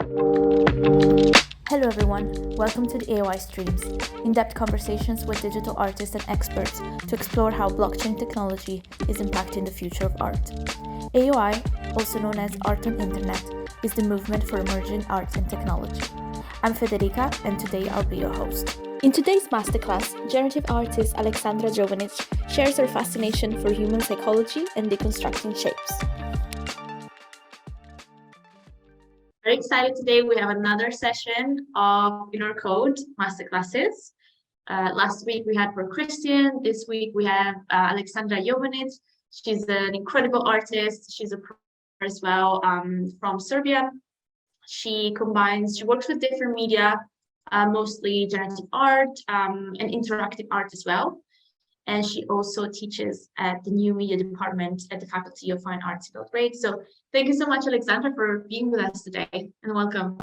Hello everyone, welcome to the AOI streams, in-depth conversations with digital artists and experts to explore how blockchain technology is impacting the future of art. AOI, also known as Art on Internet, is the movement for emerging arts and technology. I'm Federica, and today I'll be your host. In today's masterclass, generative artist Aleksandra Jovanic shares her fascination for human psychology and deconstructing shapes. Very excited today. We have another session of Inner Code Masterclasses. Last week we had for Christian. This week we have Aleksandra Jovanic. She's an incredible artist. She's a performer as well from Serbia. She works with different media, mostly generative art and interactive art as well. And she also teaches at the new media department at the Faculty of Fine Arts in Belgrade. So thank you so much, Aleksandra, for being with us today, and welcome.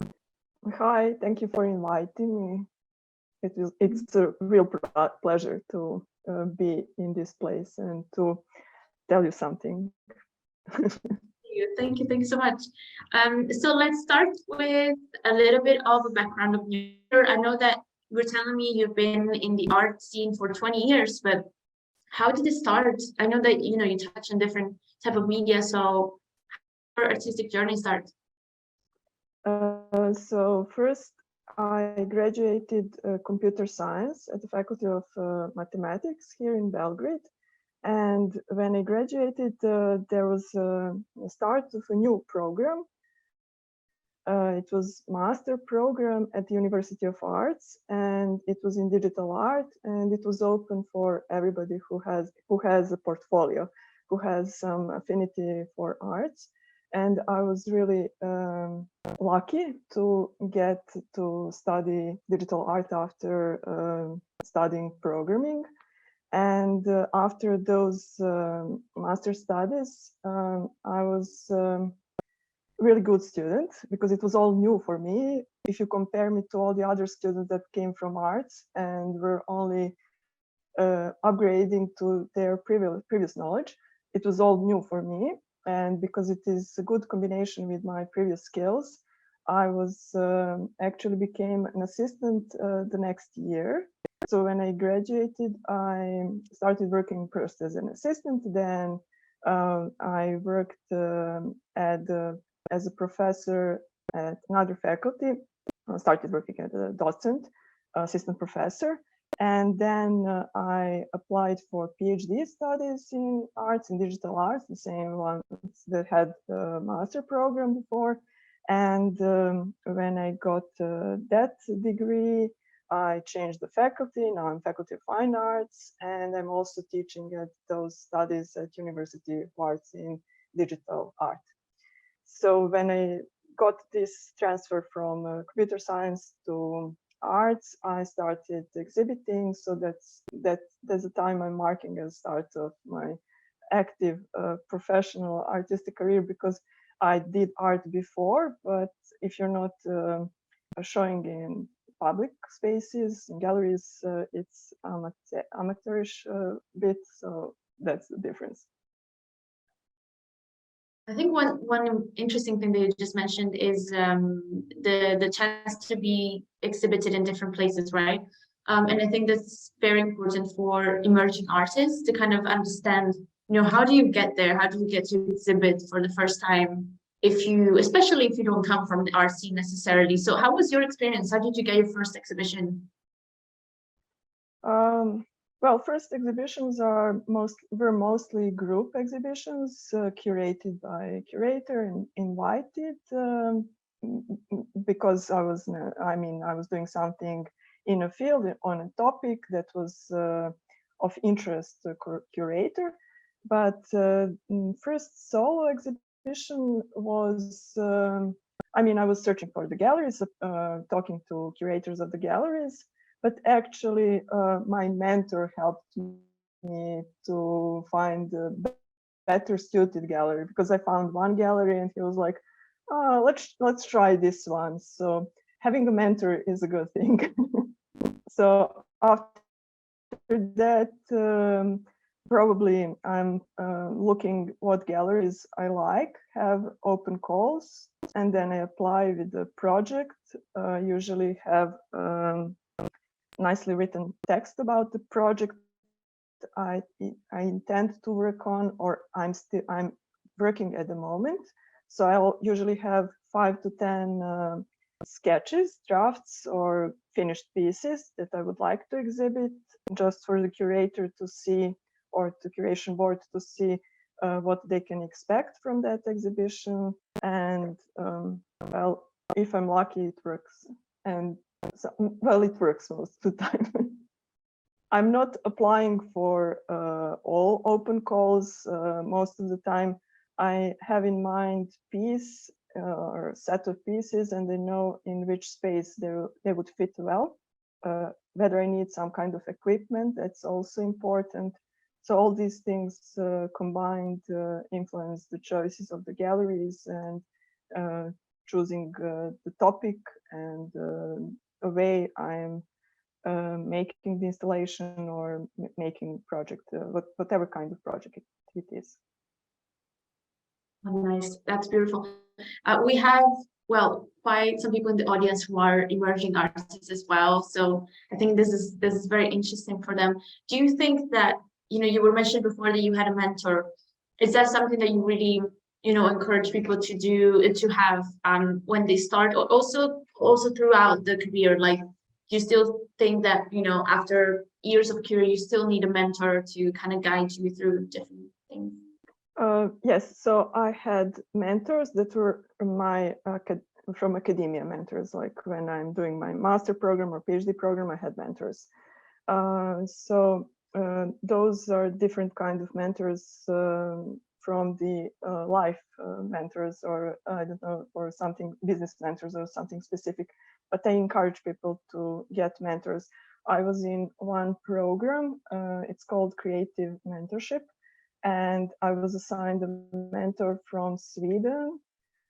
Hi, thank you for inviting me. It's a real pleasure to be in this place and to tell you something. Thank you so much. So let's start with a little bit of a background of you. I know that you were telling me you've been in the art scene for 20 years, but how did it start? I know that you touch on different type of media, so how did your artistic journey start? So first, I graduated computer science at the Faculty of Mathematics here in Belgrade. And when I graduated, there was a start of a new program. It was master program at the University of Arts, and it was in digital art, and it was open for everybody who has a portfolio, who has some affinity for arts. And I was really lucky to get to study digital art after studying programming. And after those master studies, I was really good student because it was all new for me. If you compare me to all the other students that came from arts and were only upgrading to their previous knowledge, it was all new for me. And because it is a good combination with my previous skills, I was actually became an assistant the next year. So when I graduated, I started working first as an assistant. Then I worked as a professor at another faculty. I started working as a docent, assistant professor. And then I applied for PhD studies in arts and digital arts, the same ones that had the master program before. And when I got that degree, I changed the faculty. Now I'm Faculty of Fine Arts, and I'm also teaching at those studies at University of Arts in digital art. So when I got this transfer from computer science to arts, I started exhibiting. So that's the time I'm marking as start of my active professional artistic career, because I did art before, but if you're not showing in public spaces, in galleries, it's amateurish bit, so that's the difference. I think one interesting thing that you just mentioned is the chance to be exhibited in different places, right? And I think that's very important for emerging artists to kind of understand, how do you get there? How do you get to exhibit for the first time? Especially if you don't come from the art scene necessarily. So how was your experience? How did you get your first exhibition? Well, first exhibitions were mostly group exhibitions curated by a curator and invited because I was doing something in a field on a topic that was of interest to curator. But first solo exhibition was, I was searching for the galleries, talking to curators of the galleries. But actually, my mentor helped me to find a better suited gallery, because I found one gallery and he was like, "Oh, let's try this one." So having a mentor is a good thing. So after that, probably I'm looking what galleries I like, have open calls and then I apply with the project. Usually have nicely written text about the project I intend to work on, or I'm working at the moment. So I'll usually have 5 to 10 sketches, drafts, or finished pieces that I would like to exhibit, just for the curator to see, or the curation board to see what they can expect from that exhibition. And well, if I'm lucky, it works. And so, well, it works most of the time. I'm not applying for all open calls. Most of the time, I have in mind piece or set of pieces, and they know in which space they would fit well. Whether I need some kind of equipment, that's also important. So all these things combined influence the choices of the galleries, and choosing the topic and the way I'm making the installation, or making project, whatever kind of project it is. Nice, that's beautiful. We have, well, quite some people in the audience who are emerging artists as well. So I think this is very interesting for them. Do you think that, you were mentioned before that you had a mentor? Is that something that you really, encourage people to do, to have when they start, or also throughout the career? Like, do you still think that, after years of career, you still need a mentor to kind of guide you through different things? Yes, so I had mentors that were from academia mentors. Like when I'm doing my master program or PhD program, I had mentors. So those are different kinds of mentors from the life mentors, or I don't know, or something, business mentors or something specific. But I encourage people to get mentors. I was in one program, it's called Creative Mentorship. And I was assigned a mentor from Sweden,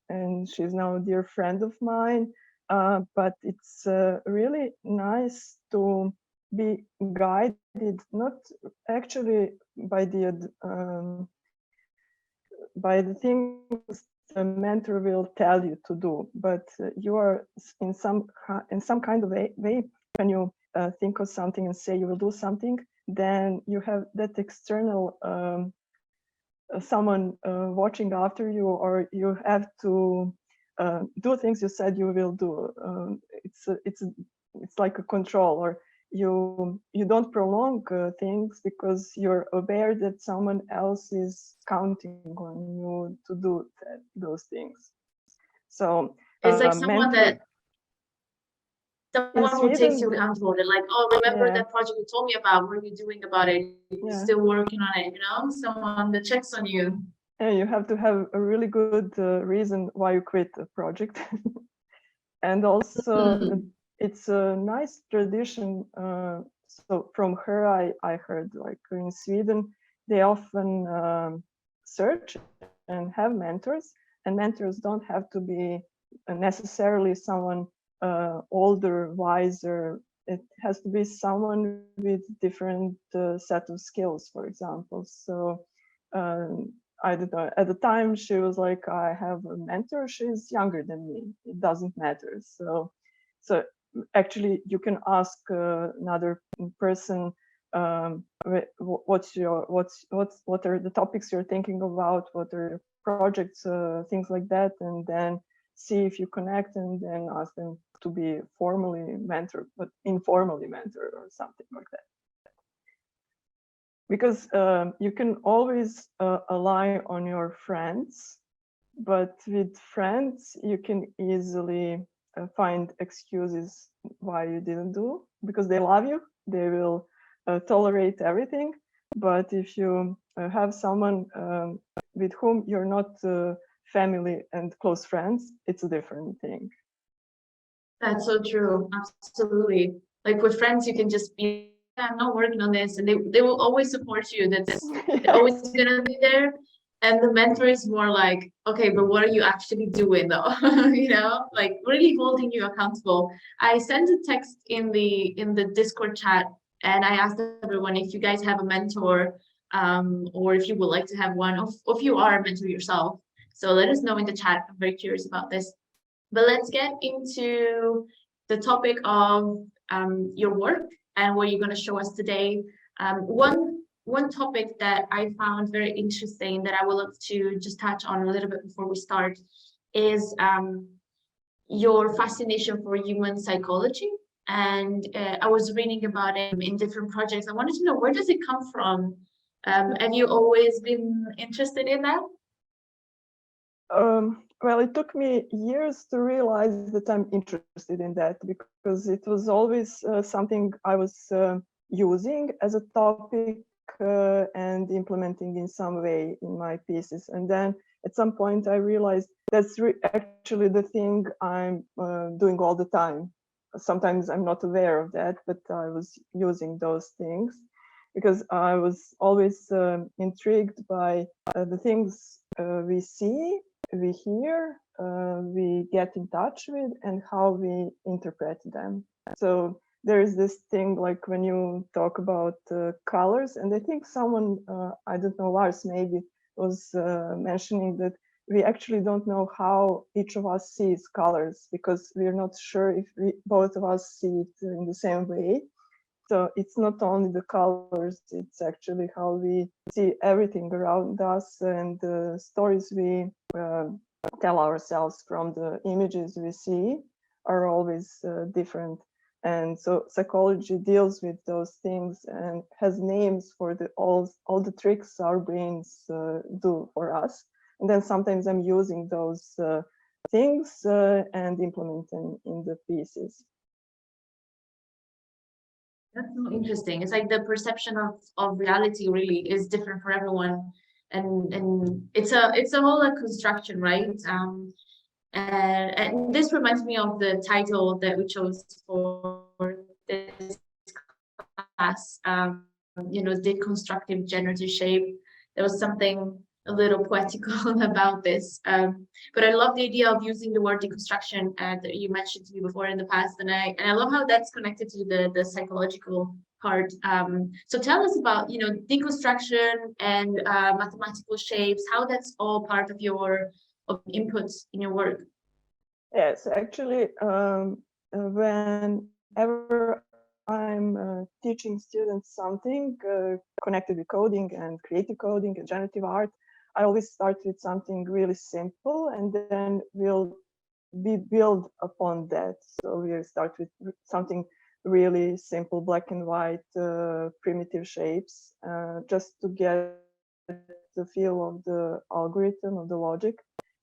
and she's now a dear friend of mine. But it's really nice to be guided, not actually by the things the mentor will tell you to do, but you are in some kind of way when you think of something and say you will do something, then you have that external someone watching after you, or you have to do things you said you will do. It's like a control, or you don't prolong things because you're aware that someone else is counting on you to do those things. So it's like someone who takes you accountable. They're like, oh, remember that project you told me about? What are you doing about it? You're still working on it, someone that checks on you. Yeah, you have to have a really good reason why you quit a project. And also it's a nice tradition. So from her, I heard, like in Sweden, they often search and have mentors, and mentors don't have to be necessarily someone older, wiser. It has to be someone with different set of skills, for example. So I don't know, at the time she was like, I have a mentor, she's younger than me, it doesn't matter. So actually you can ask another person, what are the topics you're thinking about, what are your projects, things like that, and then see if you connect, and then ask them to be formally mentored, but informally mentored or something like that. Because you can always rely on your friends, but with friends you can easily find excuses why you didn't do, because they love you, they will tolerate everything. But if you have someone with whom you're not family and close friends, it's a different thing. That's so true. Absolutely. Like with friends, you can just be, I'm not working on this, and they will always support you. They're always gonna be there. And the mentor is more like, okay, but what are you actually doing though? Like really holding you accountable. I sent a text in the Discord chat, and I asked everyone if you guys have a mentor, or if you would like to have one, or if you are a mentor yourself. So let us know in the chat. I'm very curious about this. But let's get into the topic of your work and what you're going to show us today. One topic that I found very interesting that I would love to just touch on a little bit before we start is your fascination for human psychology. And I was reading about it in different projects. I wanted to know, where does it come from? Have you always been interested in that? Well, it took me years to realize that I'm interested in that, because it was always something I was using as a topic and implementing in some way in my pieces. And then at some point I realized that's actually the thing I'm doing all the time. Sometimes I'm not aware of that, but I was using those things because I was always intrigued by the things we see, we hear, we get in touch with, and how we interpret them. So there is this thing like when you talk about colors, and I think someone, I don't know, Lars maybe, was mentioning that we actually don't know how each of us sees colors, because we're not sure if both of us see it in the same way. So it's not only the colors, it's actually how we see everything around us, and the stories we tell ourselves from the images we see are always different. And so psychology deals with those things and has names for all the tricks our brains do for us. And then sometimes I'm using those things and implementing in the pieces. That's so interesting. It's like the perception of reality really is different for everyone, and it's a whole like construction, right? And this reminds me of the title that we chose for this class. Deconstructive generative shape. There was something a little poetical about this. But I love the idea of using the word deconstruction that you mentioned to me before in the past, and I love how that's connected to the psychological part. So tell us about deconstruction and mathematical shapes, how that's all part of your inputs in your work. Yes, actually, whenever I'm teaching students something connected with coding and creative coding and generative art, I always start with something really simple, and then we build upon that. So we start with something really simple, black and white, primitive shapes, just to get the feel of the algorithm, of the logic.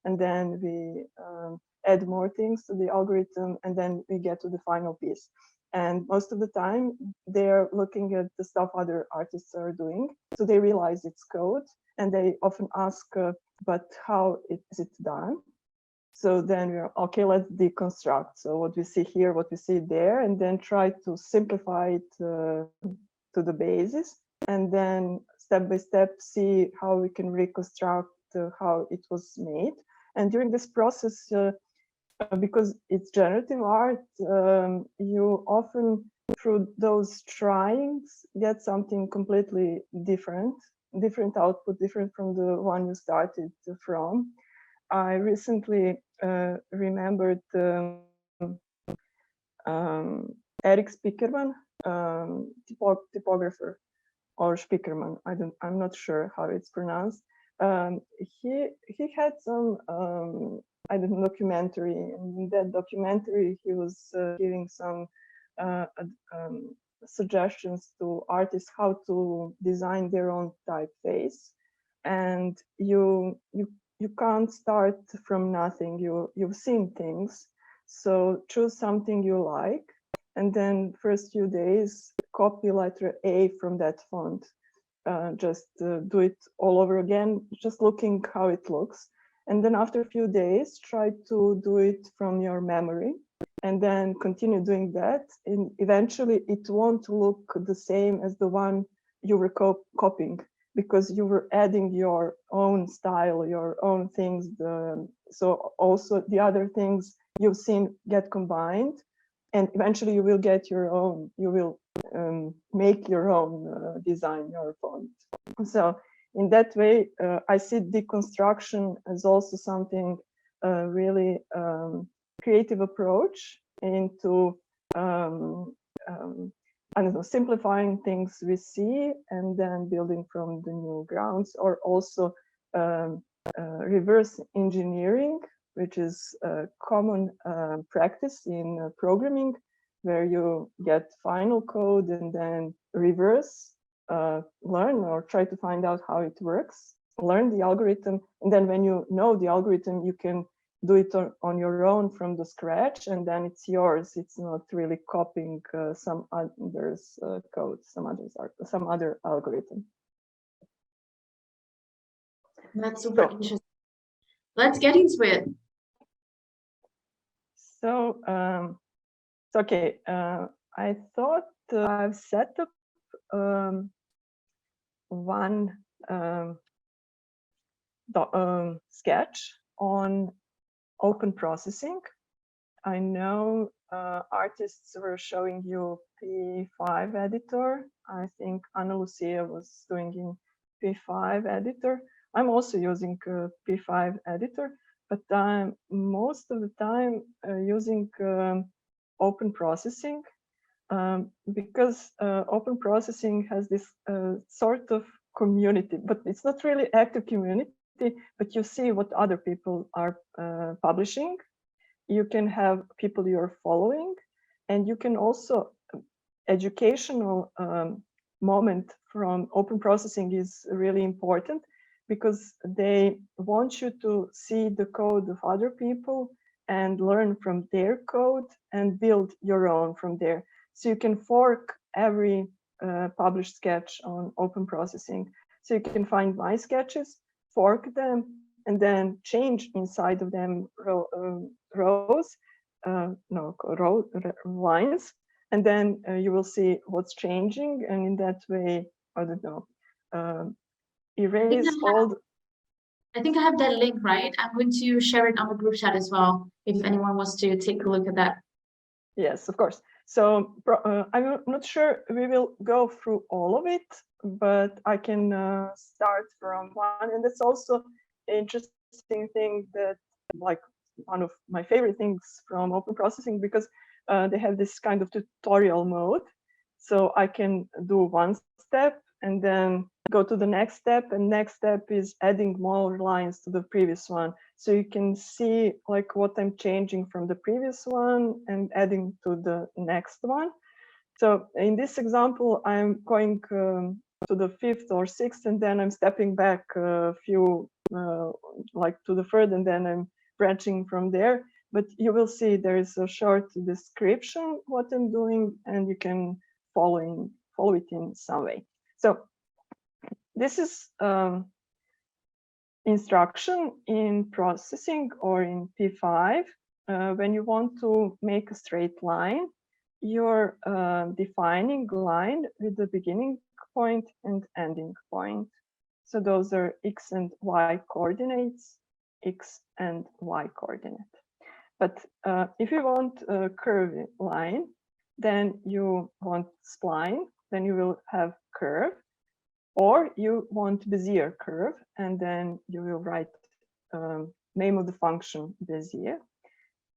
And then we add more things to the algorithm, and then we get to the final piece. And most of the time, they're looking at the stuff other artists are doing. So they realize it's code, and they often ask, but how is it done? So then we're, okay, let's deconstruct. So what we see here, what we see there, and then try to simplify it to the basis. And then step by step, see how we can reconstruct how it was made. And during this process, because it's generative art, you often, through those tryings, get something completely different output, different from the one you started from. I recently remembered Eric Spickerman, typographer, or Spickerman. I'm not sure how it's pronounced. He had some documentary, and in that documentary he was giving some suggestions to artists how to design their own typeface. And you can't start from nothing. You've seen things, so choose something you like, and then first few days copy letter A from that font. Just do it all over again, just looking how it looks. And then after a few days, try to do it from your memory, and then continue doing that. And eventually it won't look the same as the one you were copying, because you were adding your own style, your own things. So also the other things you've seen get combined, and eventually you will get your own, you will make your own design, your font. So in that way, I see deconstruction as also something really creative approach into I don't know, simplifying things we see and then building from the new grounds, or also reverse engineering, which is a common practice in programming, where you get final code and then reverse, learn or try to find out how it works, learn the algorithm, and then when you know the algorithm, you can do it on your own from the scratch, and then it's yours. It's not really copying some others' code, some other algorithm. That's super interesting. Let's get into it. So, okay, I thought I've set up one sketch on open processing. I know artists were showing you P5 editor. I think Ana Lucia was doing in P5 editor. I'm also using P5 editor, but I'm most of the time using open processing, because open processing has this sort of community, but it's not really active community, but you see what other people are publishing. You can have people you're following, and you can also educational moment from open processing is really important, because they want you to see the code of other people and learn from their code and build your own from there. So you can fork every published sketch on open processing. So you can find my sketches, fork them, and then change inside of them lines, and then you will see what's changing, and in that way, I don't know, erase all. I think I have that link, right? I'm going to share it on the group chat as well, if anyone wants to take a look at that. Yes, of course. So I'm not sure we will go through all of it, but I can start from one, and it's also interesting thing that, like, one of my favorite things from open processing, because they have this kind of tutorial mode. So I can do one step and then go to the next step, and next step is adding more lines to the previous one. So you can see like what I'm changing from the previous one and adding to the next one. So in this example, I'm going to the fifth or sixth, and then I'm stepping back a few, like to the third, and then I'm branching from there. But you will see there is a short description what I'm doing, and you can follow it in some way. So this is instruction in processing or in P5. When you want to make a straight line, you're defining line with the beginning point and ending point. So those are X and Y coordinates, X and Y coordinate. But if you want a curved line, then you want spline, then you will have curve, or you want Bezier curve, and then you will write name of the function Bezier.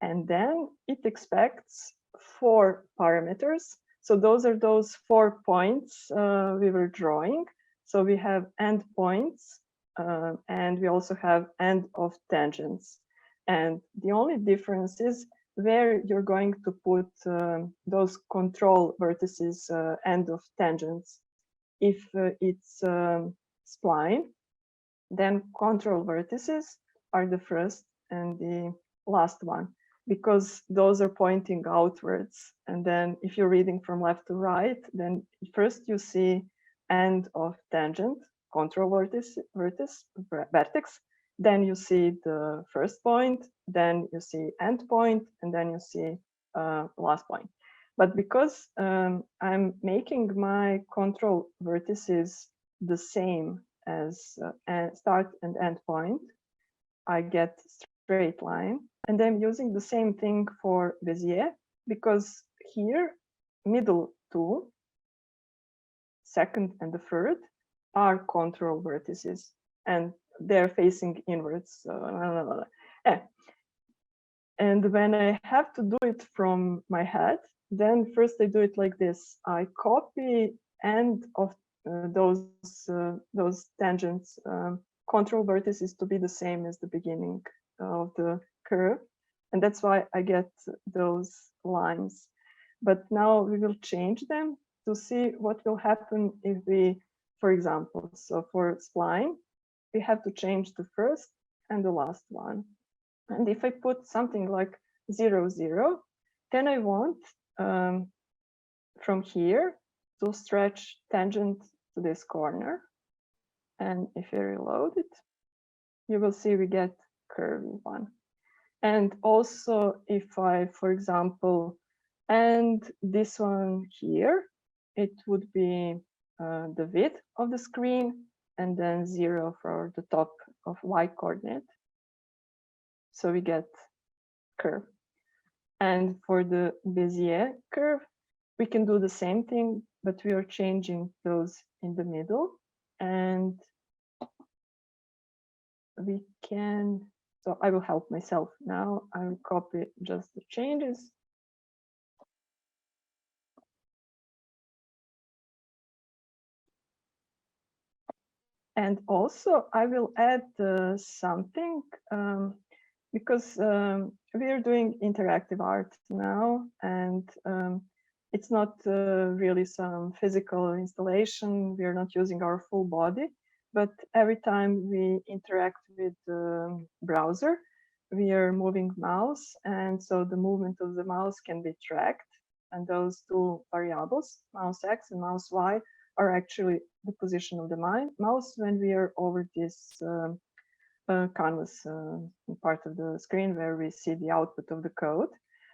And then it expects 4 parameters. So those are those 4 points we were drawing. So we have endpoints, and we also have end of tangents. And the only difference is where you're going to put those control vertices, end of tangents. If it's spline, then control vertices are the first and the last one, because those are pointing outwards. And then if you're reading from left to right, then first you see end of tangent, control vertex, then you see the first point, then you see end point, and then you see last point. But because I'm making my control vertices the same as start and end point, I get straight line. And I'm using the same thing for Bezier, because here, middle two, second and the third, are control vertices, and they're facing inwards. So, and when I have to do it from my head, then first I do it like this. I copy end of those tangents, control vertices, to be the same as the beginning of the curve. And that's why I get those lines. But now we will change them to see what will happen if we, for example, so for spline, we have to change the first and the last one. And if I put something like 0, 0, then I want from here to stretch tangent to this corner. And if I reload it, you will see we get curvy one. And also if I, for example, and this one here, it would be the width of the screen and then 0 for the top of Y coordinate. So we get curve. And for the Bezier curve, we can do the same thing, but we are changing those in the middle. And we can, so I will help myself now. I will copy just the changes. And also I will add something because we are doing interactive art now, and it's not really some physical installation. We are not using our full body, but every time we interact with the browser, we are moving mouse, and so the movement of the mouse can be tracked. And those two variables, mouse X and mouse Y, are actually the position of the mouse when we are over this canvas part of the screen where we see the output of the code.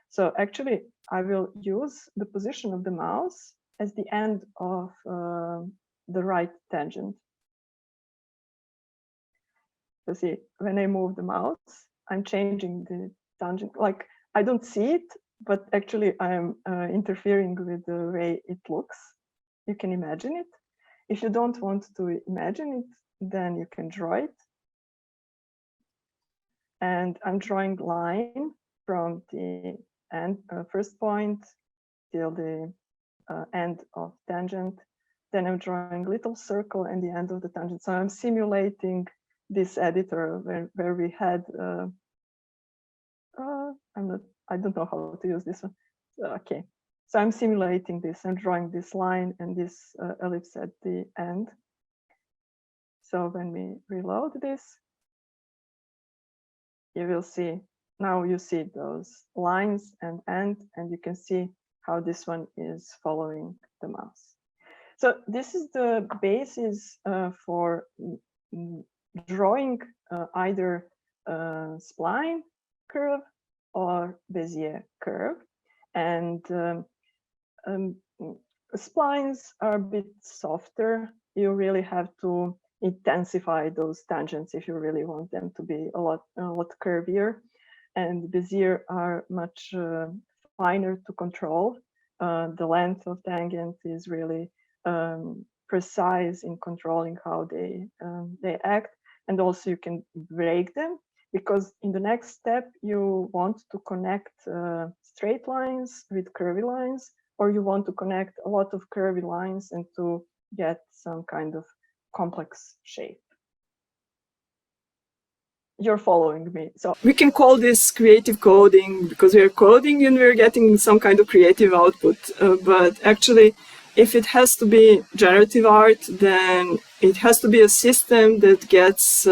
So actually, I will use the position of the mouse as the end of the right tangent. So see, when I move the mouse, I'm changing the tangent. Like, I don't see it, but actually I'm interfering with the way it looks. You can imagine it. If you don't want to imagine it, then you can draw it. And I'm drawing line from the end, first point till the end of tangent. Then I'm drawing little circle and the end of the tangent. So I'm simulating this editor where we had, I don't know how to use this one. Okay, so I'm simulating this. I'm drawing this line and this ellipse at the end. So when we reload this, you will see, now you see those lines and end, and you can see how this one is following the mouse. So this is the basis for drawing either spline curve or Bezier curve. And splines are a bit softer. You really have to intensify those tangents if you really want them to be a lot curvier. And Bezier are much finer to control. The length of tangent is really precise in controlling how they act. And also you can break them, because in the next step you want to connect straight lines with curvy lines, or you want to connect a lot of curvy lines and to get some kind of complex shape. You're following me. So we can call this creative coding because we're coding and we're getting some kind of creative output. But actually, if it has to be generative art, then it has to be a system that gets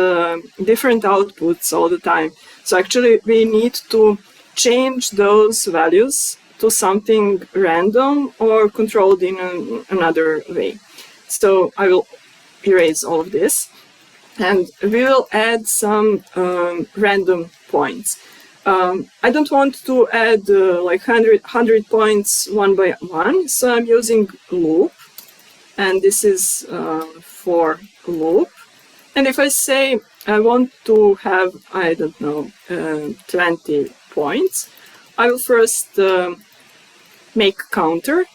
different outputs all the time. So actually, we need to change those values to something random or controlled in another way. So I will erase all of this. And we will add some random points. I don't want to add like 100 points one by one, so I'm using loop, and this is for loop. And if I say I want to have, I don't know, 20 points, I will first make a counter.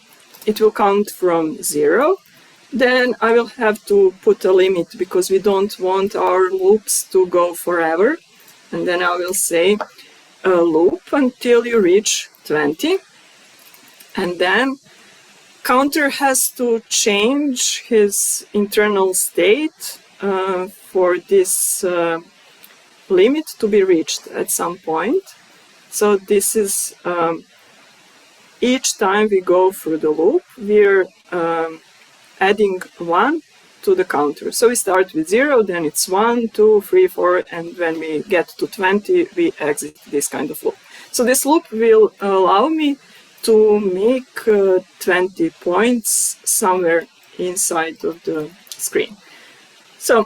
It will count from 0, then I will have to put a limit because we don't want our loops to go forever. And then I will say loop until you reach 20. And then counter has to change his internal state for this limit to be reached at some point. So this is each time we go through the loop, we're adding 1 to the counter. So we start with 0, then it's 1, 2, 3, 4, and when we get to 20, we exit this kind of loop. So this loop will allow me to make 20 points somewhere inside of the screen. So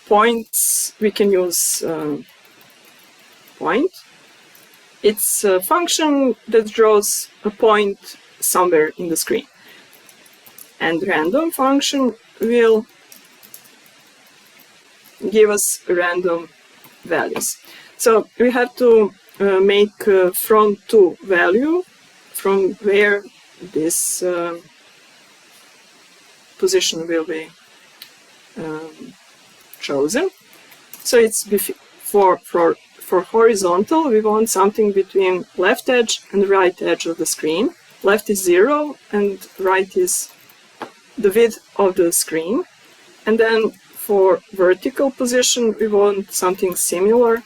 points, we can use point. It's a function that draws a point somewhere in the screen. And random function will give us random values. So we have to make from to value from where this position will be chosen. So it's for horizontal, we want something between left edge and right edge of the screen. Left is 0 and right is the width of the screen. And then for vertical position, we want something similar,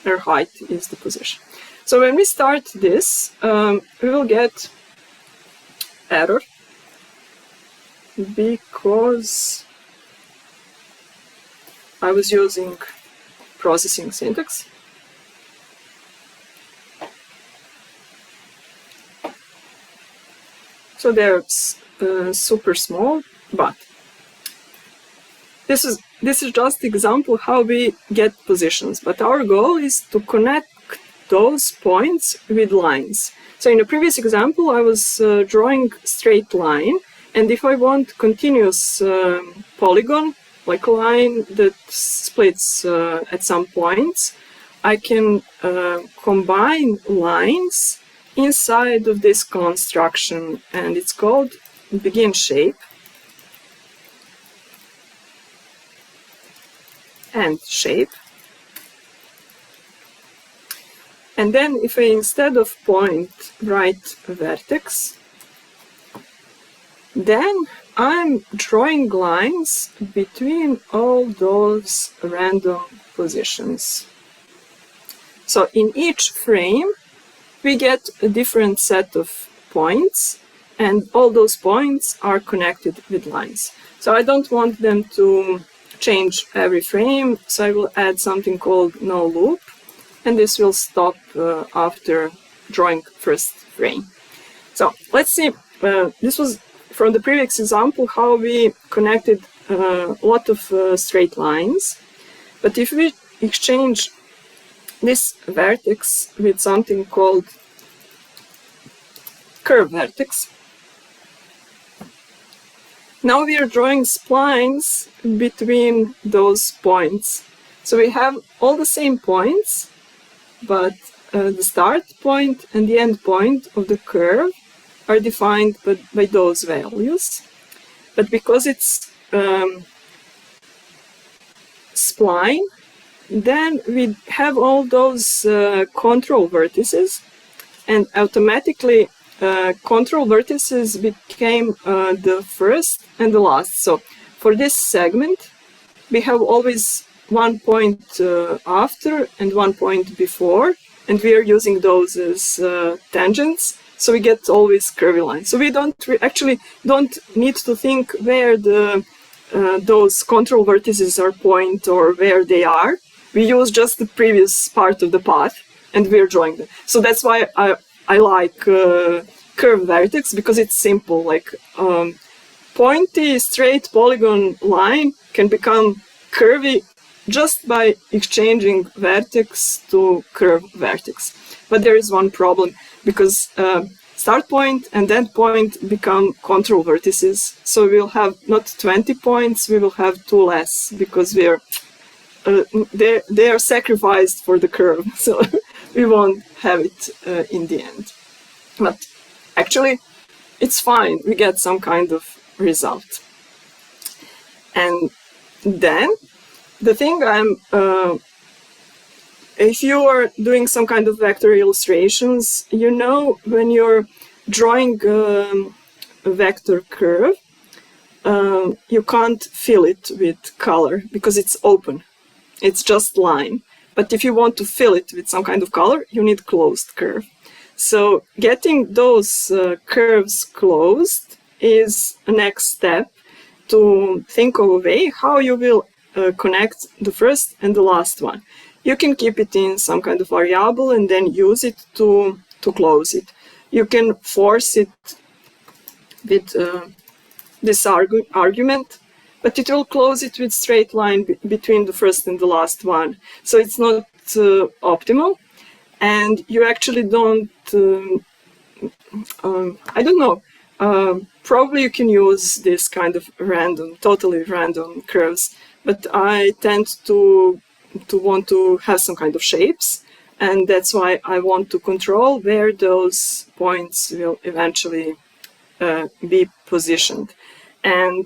where height is the position. So when we start this, we will get error because I was using processing syntax. So they're super small, but this is just example how we get positions. But our goal is to connect those points with lines. So in the previous example, I was drawing straight line, and if I want continuous polygon, like a line that splits at some points, I can combine lines inside of this construction, and it's called begin shape and shape. And then if I, instead of point, write a vertex, then I'm drawing lines between all those random positions. So in each frame, we get a different set of points, and all those points are connected with lines. So I don't want them to change every frame, so I will add something called no loop, and this will stop after drawing first frame. So let's see, this was from the previous example how we connected a lot of straight lines. But if we exchange this vertex with something called curve vertex, now we are drawing splines between those points. So we have all the same points, but the start point and the end point of the curve are defined by those values. But because it's spline, then we have all those control vertices, and automatically control vertices became the first and the last. So for this segment, we have always one point after and one point before, and we are using those as tangents. So we get always curvy lines. So we actually don't need to think where those control vertices are point or where they are. We use just the previous part of the path, and we're drawing them. So that's why I like curve vertex, because it's simple. Like pointy, straight polygon line can become curvy just by exchanging vertex to curve vertex. But there is one problem, because start point and end point become control vertices. So we'll have not 20 points, we will have 2 less, because they are sacrificed for the curve. So we won't have it in the end. But actually, it's fine. We get some kind of result. And then the thing if you are doing some kind of vector illustrations, you know, when you're drawing a vector curve, you can't fill it with color because it's open. It's just line. But if you want to fill it with some kind of color, you need closed curve. So getting those curves closed is a next step to think of a way how you will connect the first and the last one. You can keep it in some kind of variable and then use it to close it. You can force it with this argument, but it will close it with straight line between the first and the last one. So it's not optimal, and you actually don't, I don't know, probably you can use this kind of random, totally random curves, but I tend to want to have some kind of shapes, and that's why I want to control where those points will eventually be positioned. And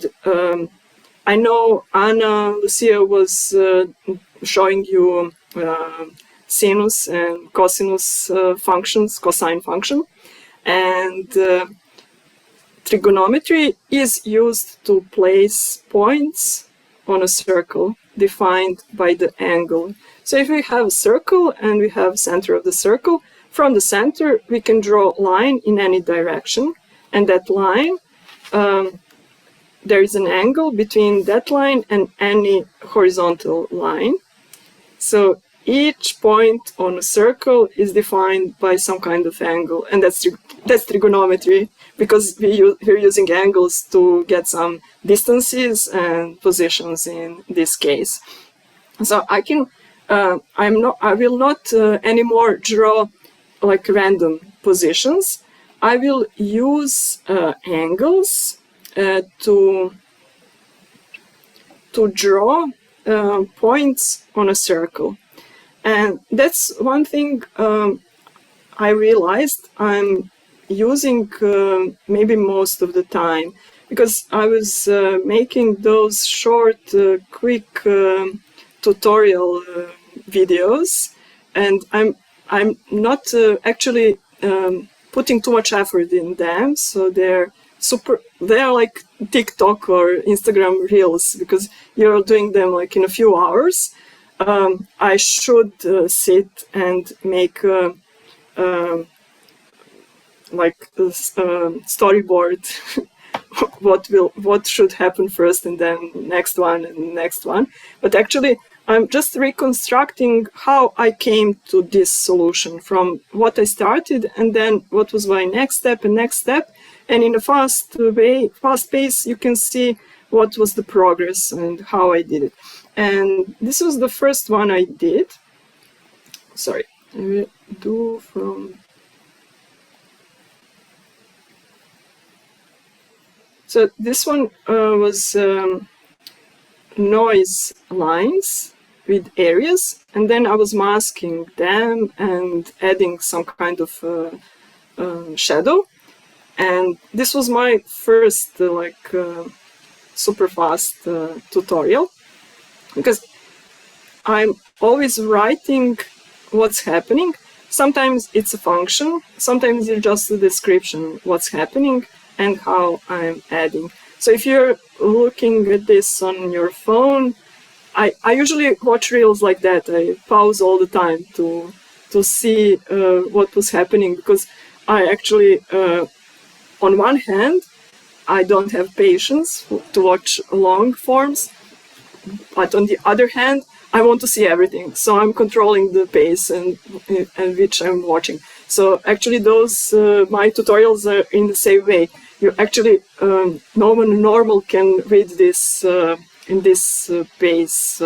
I know Anna Lucia was showing you sinus and cosinus functions, cosine function, and trigonometry is used to place points on a circle defined by the angle. So if we have a circle and we have center of the circle, from the center we can draw a line in any direction, and that line, there is an angle between that line and any horizontal line. So each point on a circle is defined by some kind of angle, and that's trigonometry, because we're using angles to get some distances and positions in this case. So I can, I will not anymore draw like random positions. I will use angles to draw points on a circle. And that's one thing I realized I'm using maybe most of the time, because I was making those short, quick tutorial videos, and I'm not actually putting too much effort in them, so they're like TikTok or Instagram reels, because you're doing them like in a few hours. I should sit and make like a storyboard what should happen first, and then next one and next one. But actually I'm just reconstructing how I came to this solution from what I started, and then what was my next step and next step. And in a fast pace, you can see what was the progress and how I did it. And this was the first one I did. Sorry, I will do from... So this one was noise lines with areas, and then I was masking them and adding some kind of shadow. And this was my first super fast tutorial, because I'm always writing what's happening. Sometimes it's a function, sometimes it's just a description what's happening and how I'm adding. So if you're looking at this on your phone, I usually watch reels like that. I pause all the time to see what was happening, because I actually, on one hand, I don't have patience to watch long forms, but on the other hand, I want to see everything. So I'm controlling the pace and which I'm watching. So actually those, my tutorials are in the same way. You actually, no one normal can read this in this pace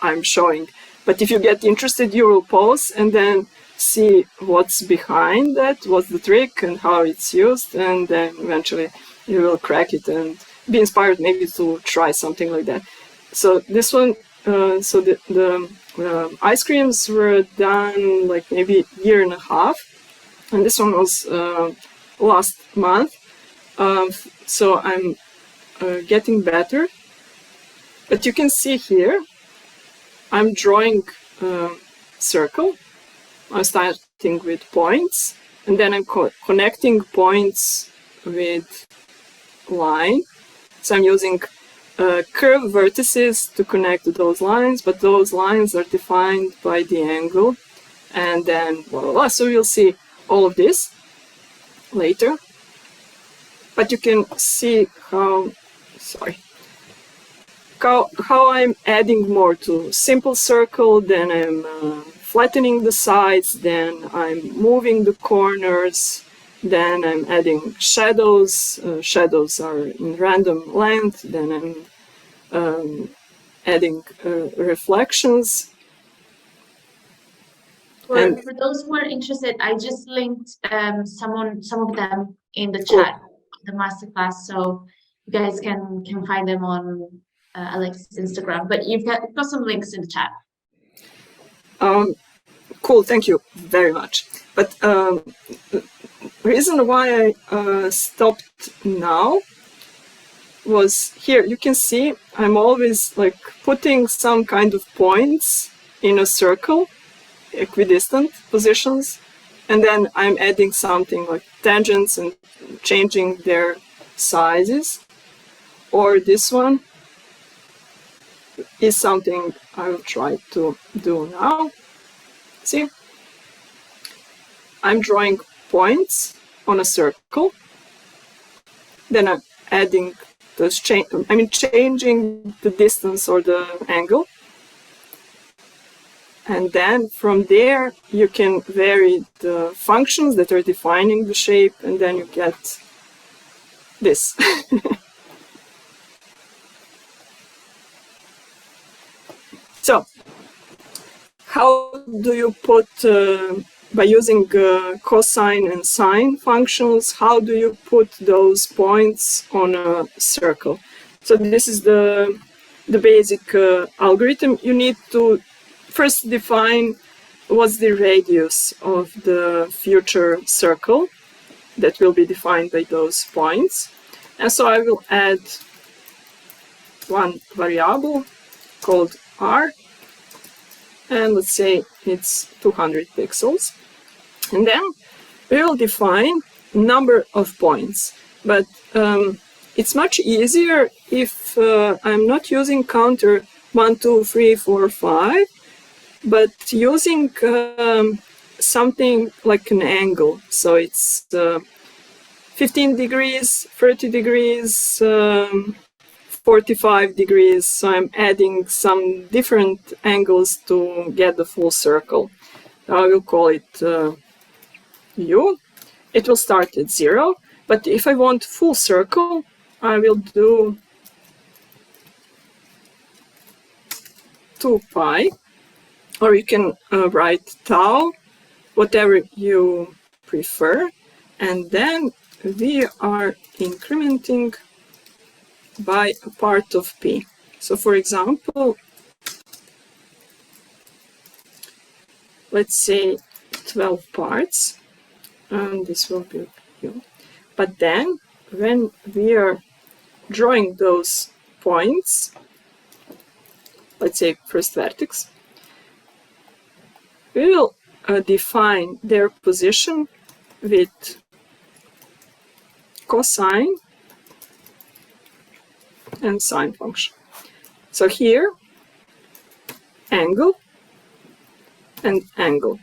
I'm showing. But if you get interested, you will pause and then see what's behind that, what's the trick and how it's used, and then eventually you will crack it and be inspired maybe to try something like that. So this one, so the ice creams were done like maybe a year and a half, and this one was last month, so I'm getting better. But you can see here, I'm drawing a circle. I'm starting with points, and then I'm connecting points with line. So I'm using curved vertices to connect those lines, but those lines are defined by the angle. And then blah, blah, blah. So you'll see all of this later. But you can see how I'm adding more to simple circle, then I'm flattening the sides, then I'm moving the corners, then I'm adding shadows. Shadows are in random length, then I'm adding reflections. For those who are interested, I just linked some of them in the chat of the masterclass, so you guys can find them on Alex's Instagram. But you've got some links in the chat. Cool, thank you very much. But the reason why I stopped now was here. You can see I'm always like putting some kind of points in a circle, equidistant positions, and then I'm adding something like tangents and changing their sizes. Or this one is something I will try to do now. See, I'm drawing points on a circle, then I'm adding those changing the distance or the angle. And then from there, you can vary the functions that are defining the shape, and then you get this. So, how do you put, by using cosine and sine functions, how do you put those points on a circle? So this is the basic algorithm. You need to first define what's the radius of the future circle that will be defined by those points. And so I will add one variable called r, and let's say it's 200 pixels. And then we will define number of points. But it's much easier if I'm not using counter 1, 2, 3, 4, 5, but using something like an angle. So it's 15 degrees, 30 degrees, 45 degrees. So I'm adding some different angles to get the full circle. I will call it U. It will start at 0. But if I want full circle, I will do 2 pi. Or you can write tau, whatever you prefer. And then we are incrementing by a part of p. So for example, let's say 12 parts, and this will be u. But then when we are drawing those points, let's say first vertex, we will define their position with cosine and sine function. So here, angle and angle.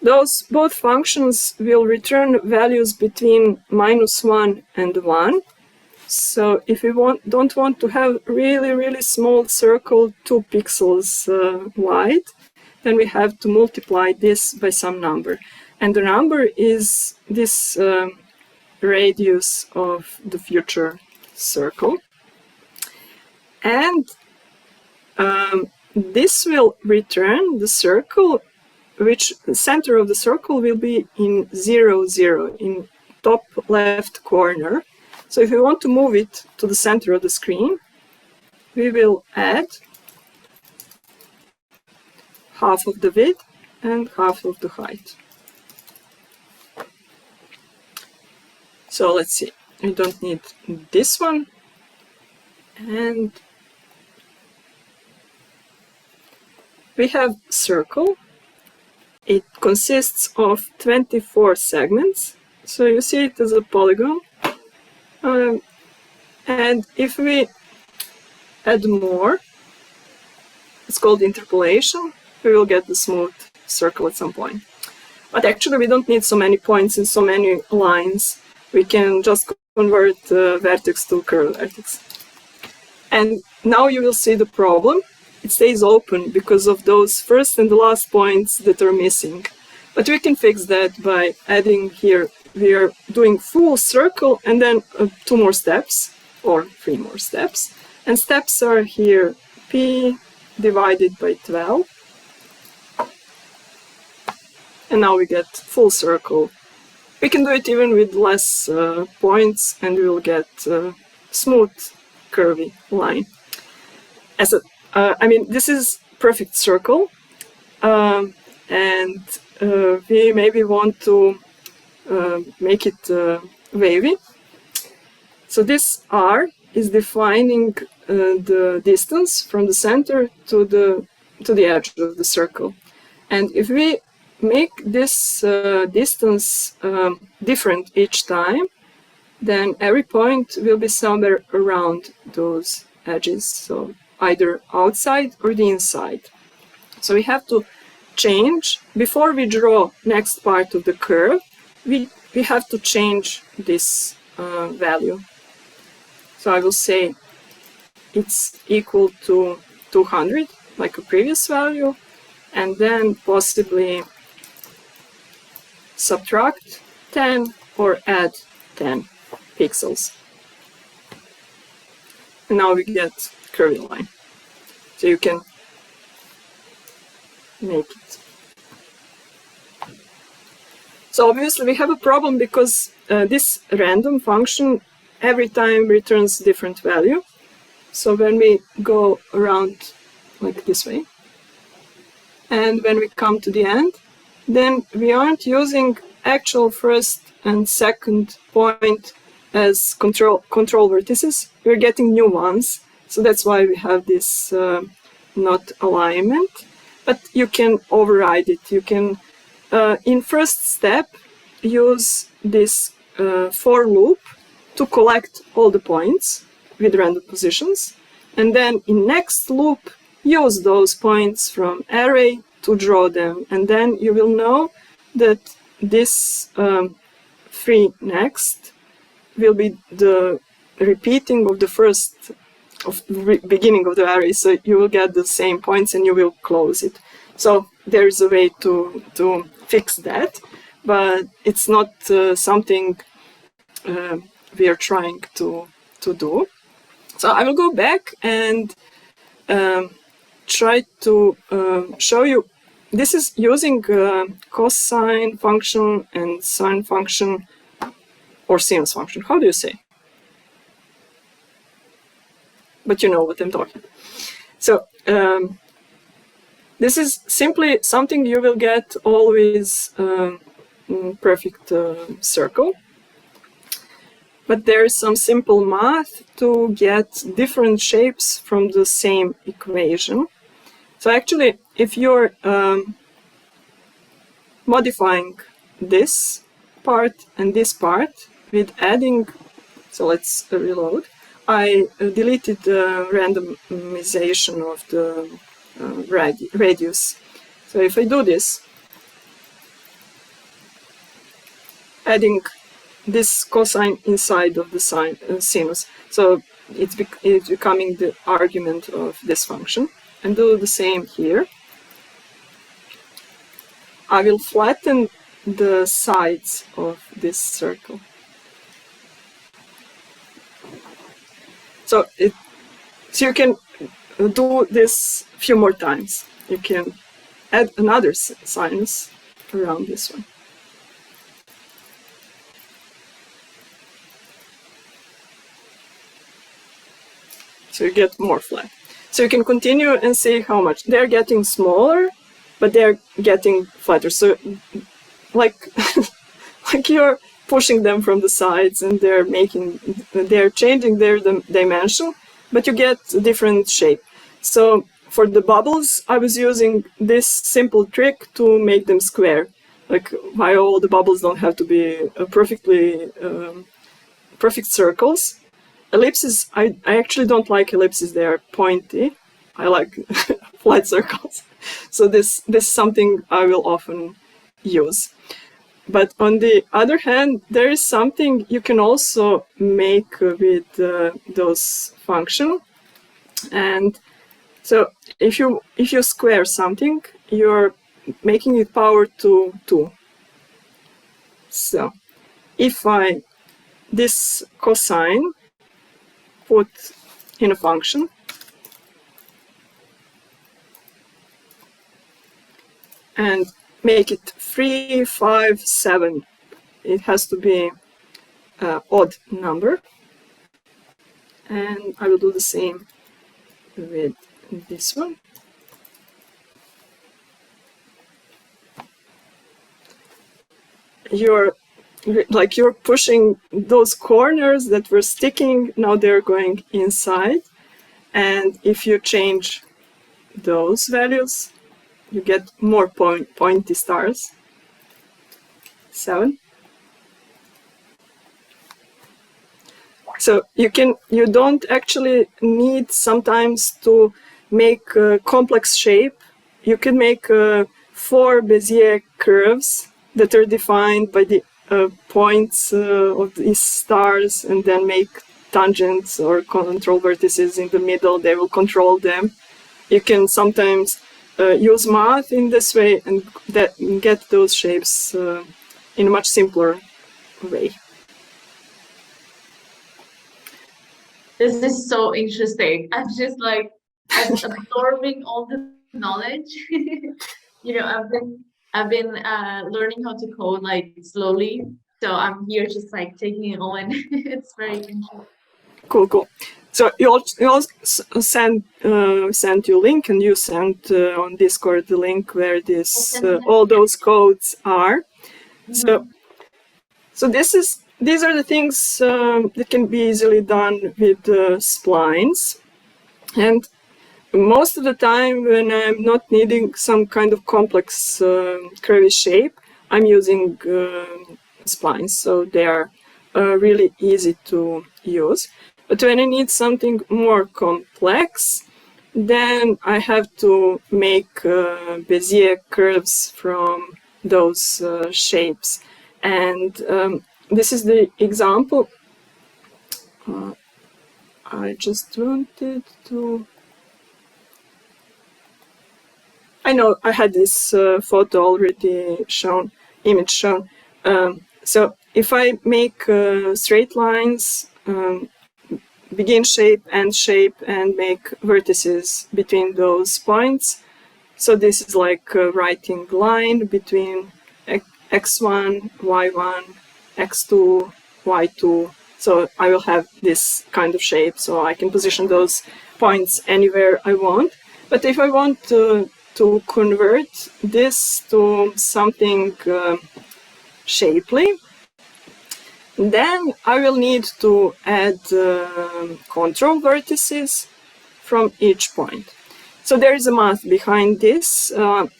Those both functions will return values between -1 and 1. So if we don't want to have really small circle 2 pixels wide, then we have to multiply this by some number. And the number is this radius of the future circle. And this will return the circle, which the center of the circle will be in 0, 0, in top left corner. So if we want to move it to the center of the screen, we will add half of the width and half of the height. So let's see, we don't need this one. And we have circle. It consists of 24 segments. So you see it as a polygon. And if we add more, it's called interpolation, we will get the smooth circle at some point. But actually we don't need so many points and so many lines. We can just convert vertex to curved vertex. And now you will see the problem. It stays open because of those first and the last points that are missing. But we can fix that by adding here, we are doing full circle and then 2 more steps, or 3 more steps. And steps are here, p divided by 12. And now we get full circle. We can do it even with less points and we will get smooth, curvy line. I mean, this is perfect circle. And we maybe want to make it wavy. So this R is defining the distance from the center to the edge of the circle. And if we make this distance different each time, then every point will be somewhere around those edges, so either outside or the inside. So we have to change, before we draw next part of the curve, we have to change this value. So I will say it's equal to 200, like a previous value, and then possibly subtract 10 or add 10 pixels. And now we get curvy line. So you can make it. So obviously we have a problem because this random function every time returns different value. So when we go around like this way, and when we come to the end, then we aren't using actual first and second point as control vertices. We're getting new ones. So that's why we have this not alignment. But you can override it. You can, in first step, use this for loop to collect all the points with random positions. And then in next loop, use those points from array to draw them. And then you will know that this 3 next will be the repeating of the first, of the beginning of the array. So you will get the same points and you will close it. So there is a way to fix that, but it's not something we are trying to do. So I will go back and try to show you. This is using cosine function and sine function, or sinus function. How do you say? But you know what I'm talking about. So this is simply something you will get always perfect circle. But there is some simple math to get different shapes from the same equation. So actually, if you're modifying this part and this part with adding, so let's reload. I deleted the randomization of the radius. So if I do this, adding this cosine inside of the sinus, so it's becoming the argument of this function. And do the same here. I will flatten the sides of this circle. So you can do this a few more times. You can add another sinus around this one. So you get more flat. So you can continue and see how much. They're getting smaller, but they're getting flatter. So like, like you're pushing them from the sides, and they're changing their dimension, but you get a different shape. So for the bubbles, I was using this simple trick to make them square. Like, why all the bubbles don't have to be perfect circles. Ellipses, I actually don't like ellipses. They are pointy. I like flat circles. So this is something I will often use. But on the other hand, there is something you can also make with those functions. And so if you square something, you're making it power to 2. So if I this cosine put in a function, and make it 3, 5, 7. It has to be an odd number. And I will do the same with this one. You're pushing those corners that were sticking, now they're going inside. And if you change those values, you get more pointy stars. 7. So you don't actually need sometimes to make a complex shape. You can make 4 Bezier curves that are defined by the points of these stars, and then make tangents or control vertices in the middle. They will control them. You can sometimes use math in this way and get those shapes in a much simpler way. This is so interesting. I'm just like absorbing all the knowledge. I've been learning how to code like slowly, so I'm here just like taking it all in. It's very interesting. Cool. So you also sent you link, and you sent on Discord the link where all those codes are. Mm-hmm. So these are the things that can be easily done with splines. And most of the time when I'm not needing some kind of complex curvy shape, I'm using splines. So they are really easy to use. But when I need something more complex, then I have to make Bezier curves from those shapes. And this is the example. I just wanted to... I know I had this photo already shown, image shown. So if I make straight lines, begin shape, end shape, and make vertices between those points. So this is like writing line between x1, y1, x2, y2. So I will have this kind of shape, so I can position those points anywhere I want. But if I want to convert this to something shapely, then I will need to add control vertices from each point. So there is a math behind this.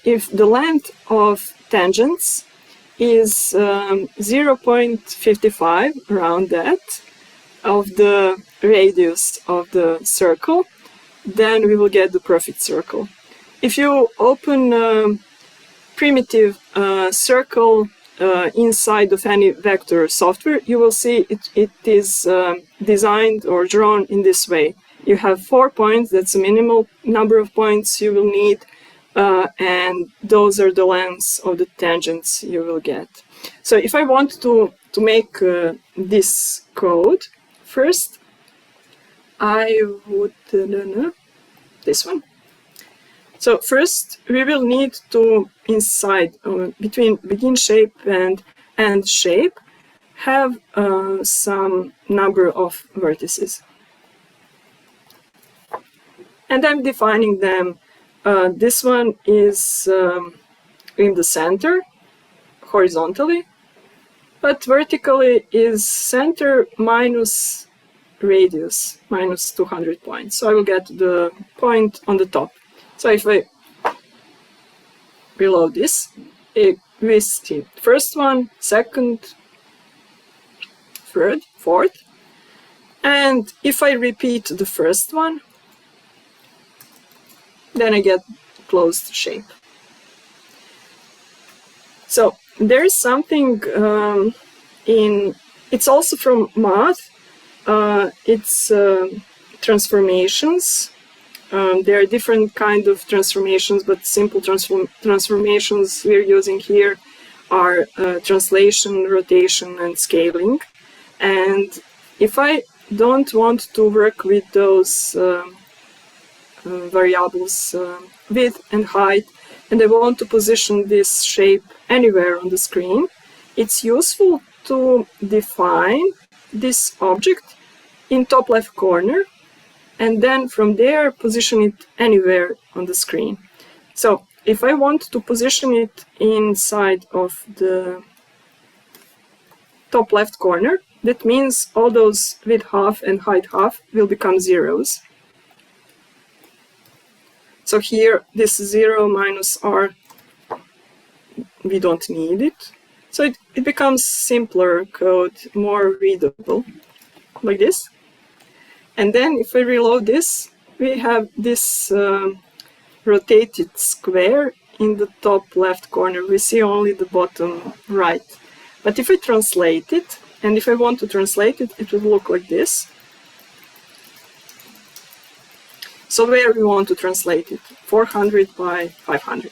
If the length of tangents is 0.55, around that, of the radius of the circle, then we will get the perfect circle. If you open a primitive circle inside of any vector software, you will see it is designed or drawn in this way. You have 4 points, that's the minimal number of points you will need, and those are the lengths of the tangents you will get. So if I want to make this code, first I would, this one. So first we will need to, inside, between begin shape and end shape, have some number of vertices. And I'm defining them. This one is in the center, horizontally. but vertically is center minus radius, minus 200 points. So I will get the point on the top. So if I reload this, we see first one, second, third, fourth. And if I repeat the first one, then I get closed shape. So there is something it's also from math, it's transformations. There are different kinds of transformations, but simple transformations we're using here are translation, rotation, and scaling. And if I don't want to work with those variables width and height, and I want to position this shape anywhere on the screen, it's useful to define this object in top left corner, and then from there position it anywhere on the screen. So if I want to position it inside of the top left corner, that means all those width half and height half will become zeros. So here, this 0 minus r, we don't need it. So it becomes simpler code, more readable, like this. And then if I reload this, we have this rotated square in the top left corner. We see only the bottom right. But if I translate it, and if I want to translate it, it will look like this. So where we want to translate it? 400 by 500.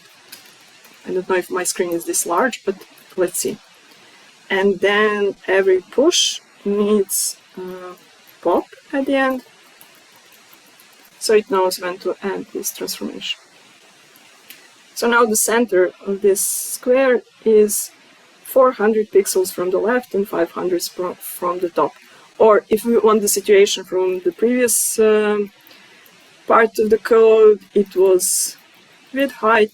I don't know if my screen is this large, but let's see. And then every push needs pop at the end, so it knows when to end this transformation. So now the center of this square is 400 pixels from the left and 500 from the top. Or if we want the situation from the previous part of the code, it was with height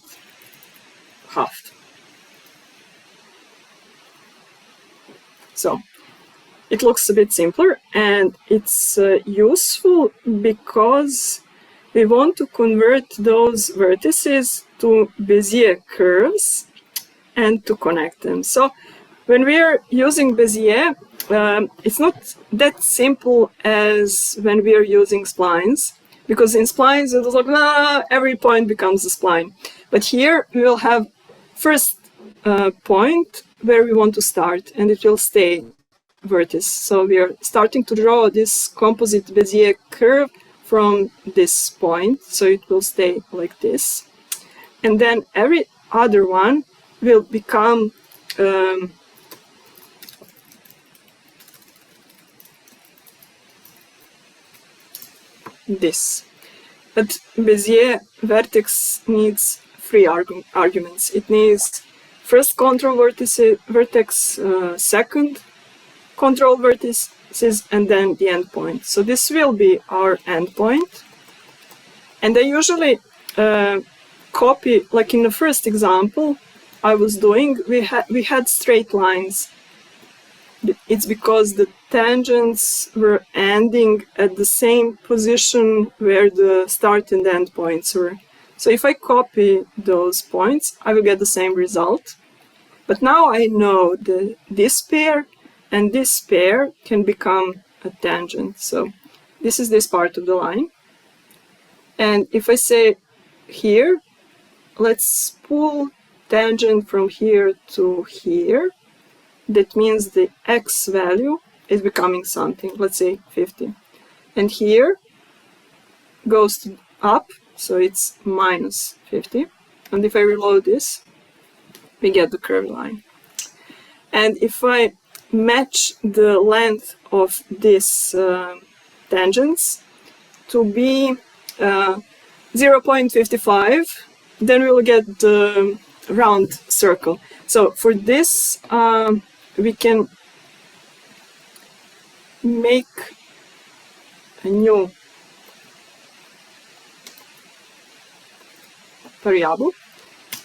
halved. So it looks a bit simpler, and it's useful because we want to convert those vertices to Bezier curves and to connect them. So when we are using Bezier, it's not that simple as when we are using splines, because in splines it was like, every point becomes a spline. But here we will have first point where we want to start, and it will stay vertex. So we are starting to draw this composite Bezier curve from this point, so it will stay like this. And then every other one will become this. But Bezier vertex needs three arguments. It needs first control vertex, second control vertices, and then the endpoint. So this will be our endpoint. And I usually copy, like in the first example I was doing, we had straight lines. It's because the tangents were ending at the same position where the start and end points were. So if I copy those points, I will get the same result. But now I know that this pair and this pair can become a tangent. So this is this part of the line. And if I say here, let's pull tangent from here to here, that means the x value is becoming something, let's say 50. And here goes up, so it's minus 50. And if I reload this, we get the curved line. And if I match the length of these tangents to be 0.55, then we'll get the round circle. So for this, we can make a new variable,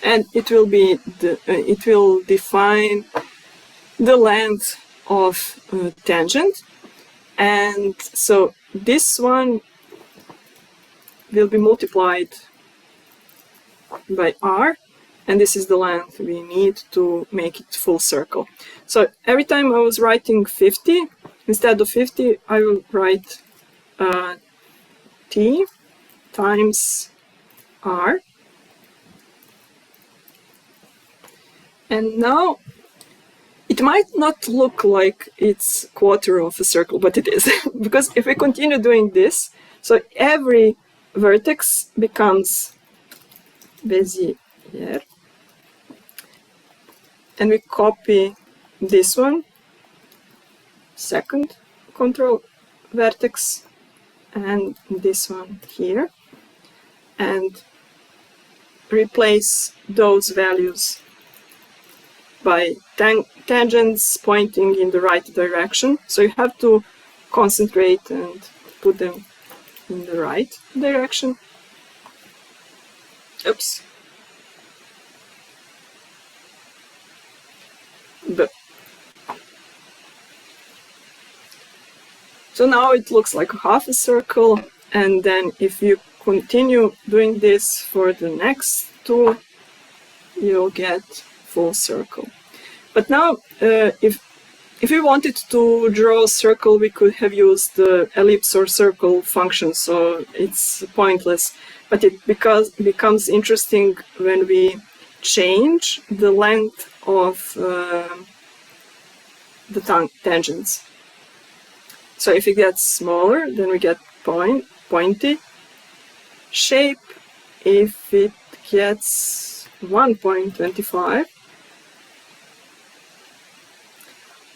and it will be it will define the length of tangent. And so this one will be multiplied by r, and this is the length we need to make it full circle. So every time I was writing 50, instead of 50, I will write t times r. And now it might not look like it's quarter of a circle, but it is. Because if we continue doing this, so every vertex becomes Bezier. And we copy this one, second control vertex, and this one here, and replace those values by tangents pointing in the right direction. So you have to concentrate and put them in the right direction. Oops. So now it looks like half a circle, and then if you continue doing this for the next two, you'll get full circle. But now, if we wanted to draw a circle, we could have used the ellipse or circle function, so it's pointless. But it becomes interesting when we change the length of the tangents. So if it gets smaller, then we get pointy shape. If it gets 1.25,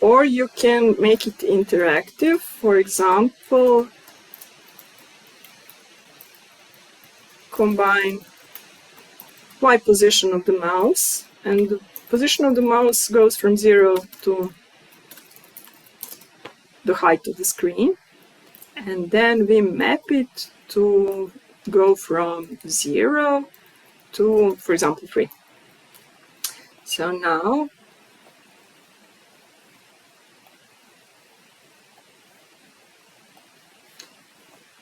or you can make it interactive. For example, combine Y position of the mouse, and the position of the mouse goes from 0 to the height of the screen, and then we map it to go from 0 to, for example, 3. So now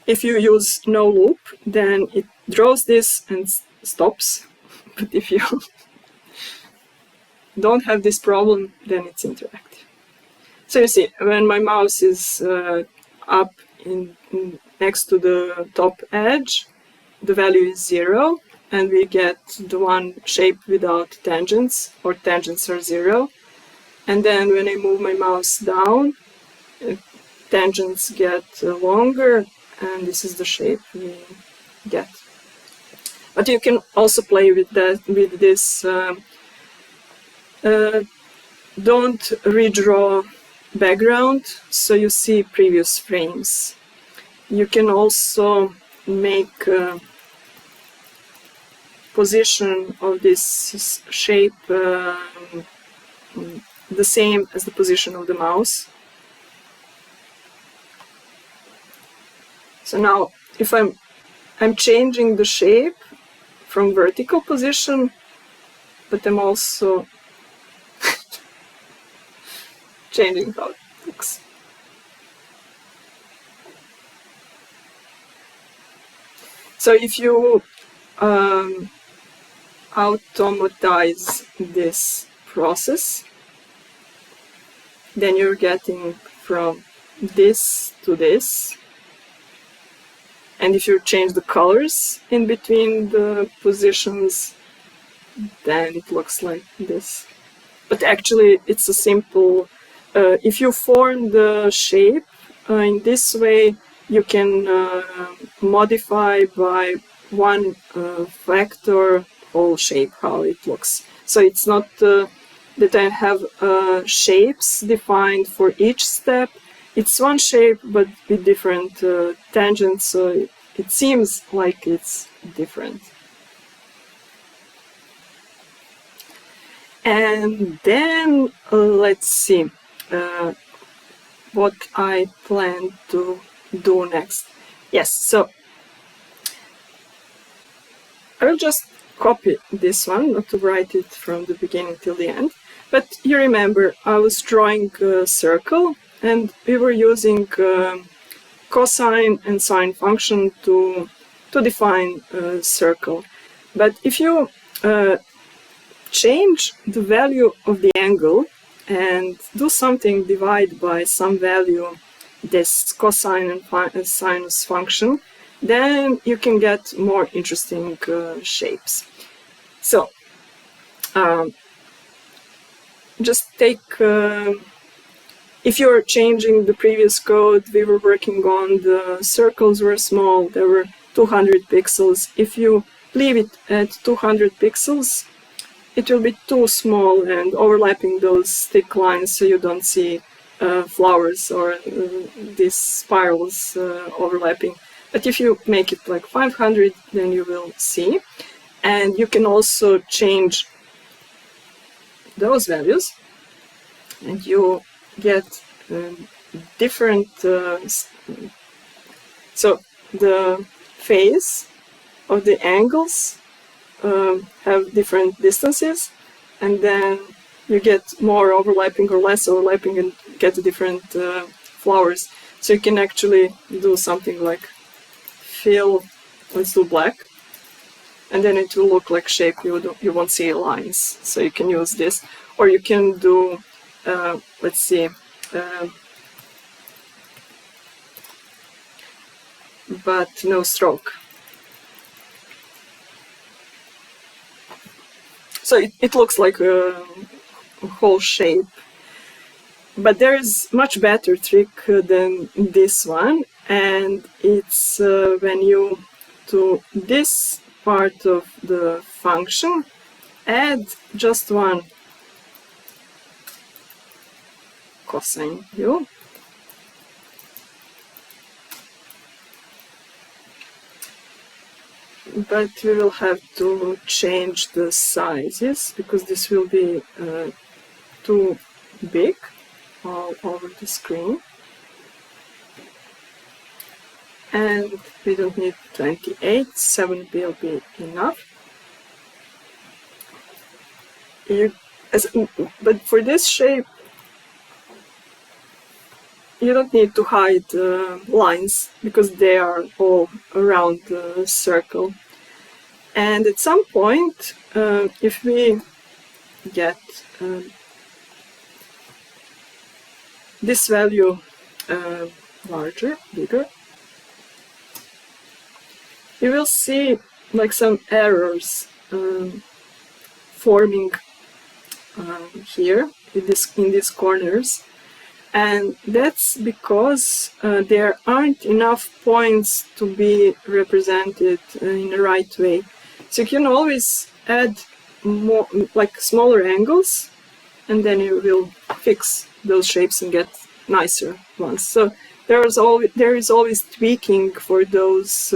if you use no loop, then it draws this and stops. But if you don't have this problem, then it's interactive. So you see, when my mouse is up next to the top edge, the value is 0, and we get the one shape without tangents, or tangents are 0. And then when I move my mouse down, tangents get longer, and this is the shape we get. But you can also play with that, with this. Don't redraw background, so you see previous frames. You can also make position of this shape the same as the position of the mouse. So now, if I'm changing the shape from vertical position, but I'm also changing how it looks. So if you automatize this process, then you're getting from this to this. And if you change the colors in between the positions, then it looks like this. But actually, it's a simple. If you form the shape in this way, you can modify by one factor whole shape, how it looks. So it's not that I have shapes defined for each step. It's one shape, but with different tangents, so it seems like it's different. And then let's see what I plan to do next. Yes, so I will just copy this one, not to write it from the beginning till the end. But you remember, I was drawing a circle, and we were using cosine and sine function to define a circle. But if you change the value of the angle and do something, divide by some value this cosine and sinus function, then you can get more interesting shapes. So just take, if you're changing the previous code, we were working on the circles were small, there were 200 pixels. If you leave it at 200 pixels, it will be too small and overlapping those thick lines, so you don't see flowers or these spirals overlapping. But if you make it like 500, then you will see. And you can also change those values, and you get different. So the phase of the angles have different distances, and then you get more overlapping or less overlapping and get different flowers. So you can actually do something like fill, let's do black, and then it will look like shape, you won't see lines. So you can use this, or you can do, let's see, but no stroke. So it looks like a whole shape. But there is much better trick than this one, and it's when you do this part of the function, add just one cosine view. But we will have to change the sizes because this will be too big all over the screen. And we don't need 28, 7 will be enough. But for this shape, you don't need to hide lines because they are all around the circle. And at some point, if we get this value larger, bigger, you will see like some errors forming here in these corners, and that's because there aren't enough points to be represented in the right way. So you can always add more, like smaller angles, and then you will fix those shapes and get nicer ones. So there is always tweaking for those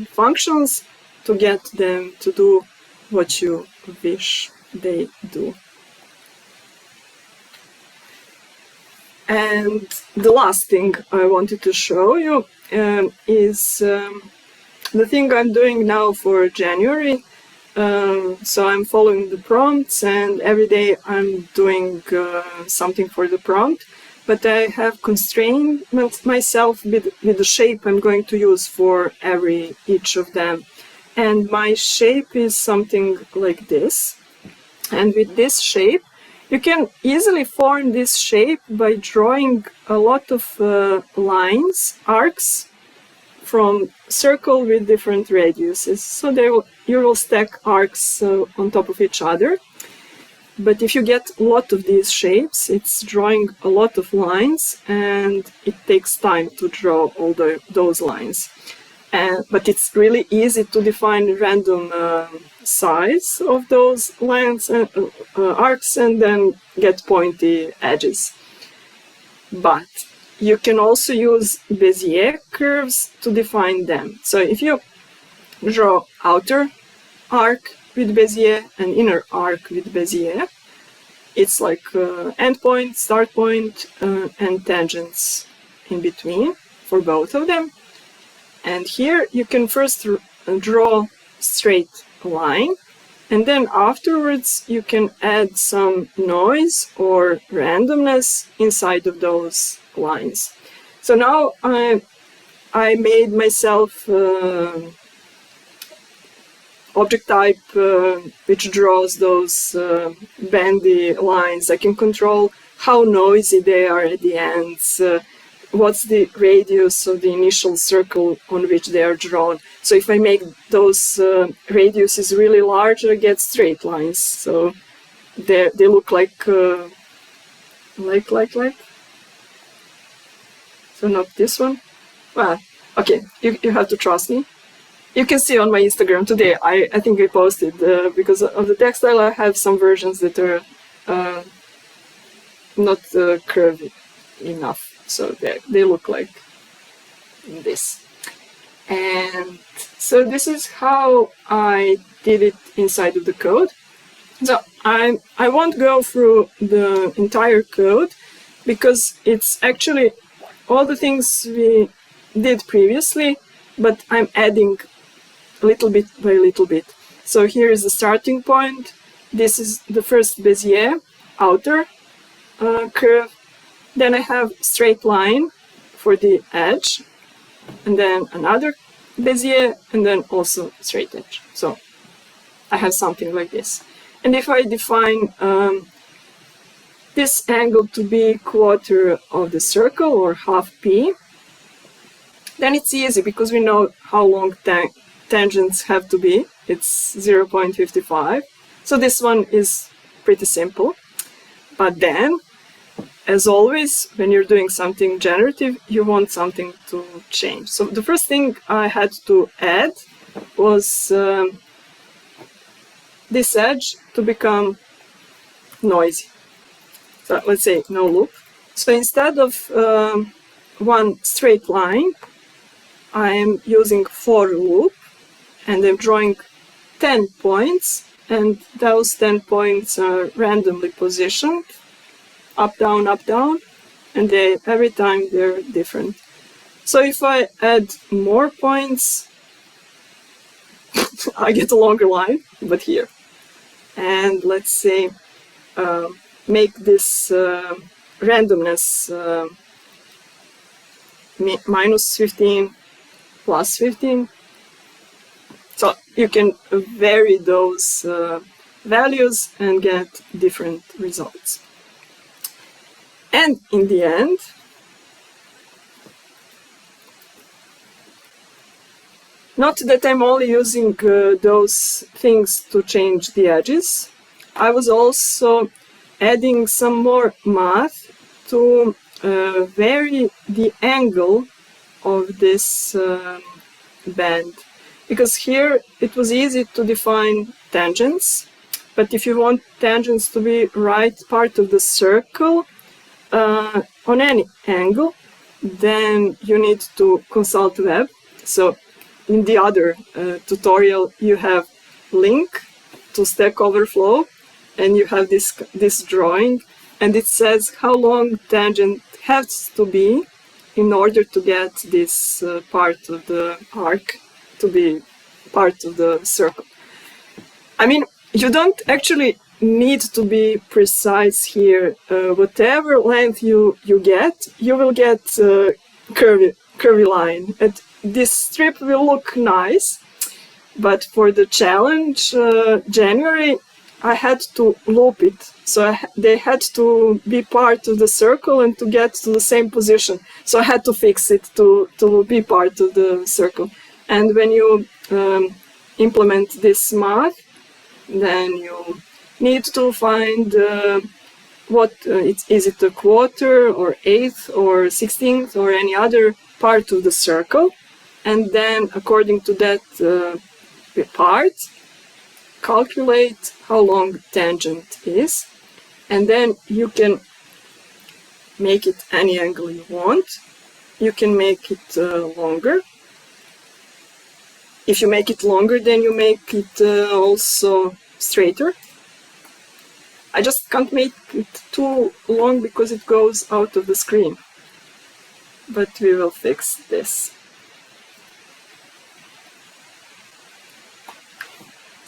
functions to get them to do what you wish they do. And the last thing I wanted to show you is the thing I'm doing now for January. So I'm following the prompts, and every day I'm doing something for the prompt. But I have constrained myself with the shape I'm going to use for each of them. And my shape is something like this. And with this shape, you can easily form this shape by drawing a lot of lines, arcs, from circle with different radiuses. So you will stack arcs on top of each other. But if you get a lot of these shapes, it's drawing a lot of lines, and it takes time to draw all those lines. But it's really easy to define random size of those lines and arcs, and then get pointy edges. But you can also use Bezier curves to define them. So if you draw outer arc with Bezier and inner arc with Bezier, it's like endpoint, start point, and tangents in between for both of them. And here you can first draw straight line, And then afterwards, you can add some noise or randomness inside of those lines. So now I made myself object type which draws those bandy lines. I can control how noisy they are at the ends, what's the radius of the initial circle on which they are drawn. So if I make those radiuses really large, I get straight lines. So they look like. So not this one. Well, okay, you have to trust me. You can see on my Instagram today, I think I posted, because of the textile, I have some versions that are not curvy enough. So they look like this. And so this is how I did it inside of the code. So I won't go through the entire code because it's actually all the things we did previously, but I'm adding little bit by little bit. So here is the starting point. This is the first Bezier outer curve. Then I have straight line for the edge, and then another Bezier, and then also straight edge. So I have something like this. And if I define this angle to be quarter of the circle or half p, then it's easy because we know how long tangents have to be. It's 0.55. So this one is pretty simple. But then, as always, when you're doing something generative, you want something to change. So the first thing I had to add was this edge to become noisy. So let's say no loop. So instead of one straight line, I am using for loop, and I'm drawing 10 points, and those 10 points are randomly positioned, up, down, and every time they're different. So if I add more points, I get a longer line, but here. And let's say make this randomness minus 15 plus 15. So you can vary those values and get different results. And in the end, not that I'm only using those things to change the edges, I was also adding some more math to vary the angle of this band. Because here it was easy to define tangents, but if you want tangents to be right part of the circle on any angle, then you need to consult web. So in the other tutorial, you have link to Stack Overflow, and you have this drawing, and it says how long tangent has to be in order to get this part of the arc to be part of the circle. I mean, you don't actually need to be precise here. Whatever length you get, you will get curvy line. And this strip will look nice, but for the challenge January, I had to loop it. So they had to be part of the circle and to get to the same position. So I had to fix it to be part of the circle. And when you implement this math, then you need to find is it a quarter or eighth or 16th or any other part of the circle. And then according to that part, calculate how long tangent is, and then you can make it any angle you want. You can make it longer. If you make it longer, then you make it also straighter. I just can't make it too long because it goes out of the screen. But we will fix this.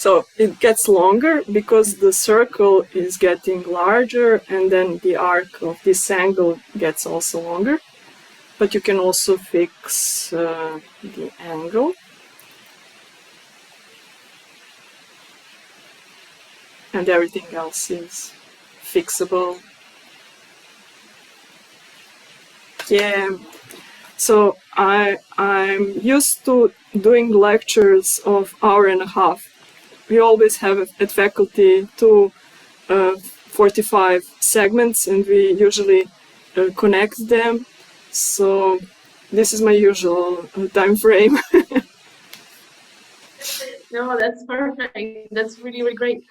So it gets longer because the circle is getting larger, and then the arc of this angle gets also longer. But you can also fix the angle. And everything else is fixable. Yeah. So I'm used to doing lectures of hour and a half. We always have at faculty 45 segments, and we usually connect them. So this is my usual time frame. No, that's perfect. That's really, really great.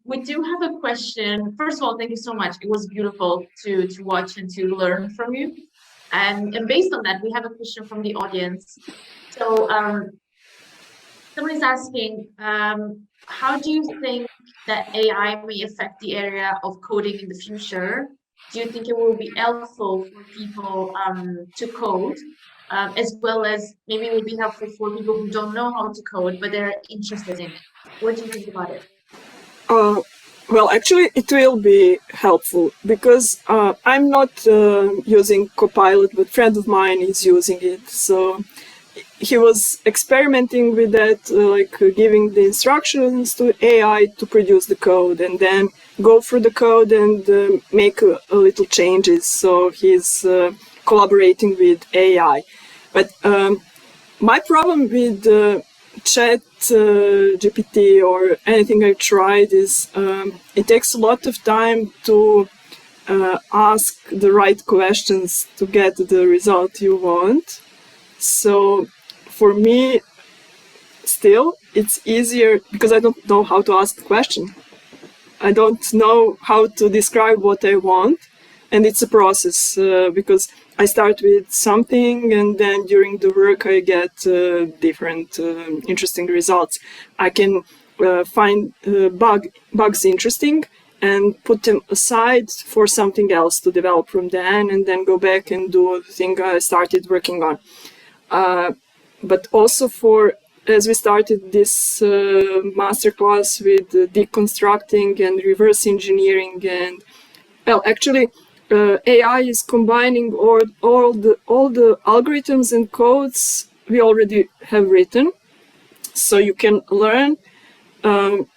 We do have a question. First of all, thank you so much. It was beautiful to watch and to learn from you. And based on that, we have a question from the audience. So someone is asking, how do you think that AI may affect the area of coding in the future? Do you think it will be helpful for people to code, as well as maybe it will be helpful for people who don't know how to code, but they're interested in it? What do you think about it? Well, actually, it will be helpful because I'm not using Copilot, but a friend of mine is using it. So he was experimenting with that, giving the instructions to AI to produce the code, and then go through the code and make a little changes. So he's collaborating with AI. But my problem with Chat GPT or anything I tried is it takes a lot of time to ask the right questions to get the result you want. So for me, still, it's easier because I don't know how to ask the question. I don't know how to describe what I want. And it's a process because I start with something, and then during the work I get different interesting results. I can find bugs interesting and put them aside for something else to develop from then, and then go back and do the thing I started working on. But also as we started this masterclass with deconstructing and reverse engineering, and well, actually, AI is combining all the algorithms and codes we already have written, so you can learn.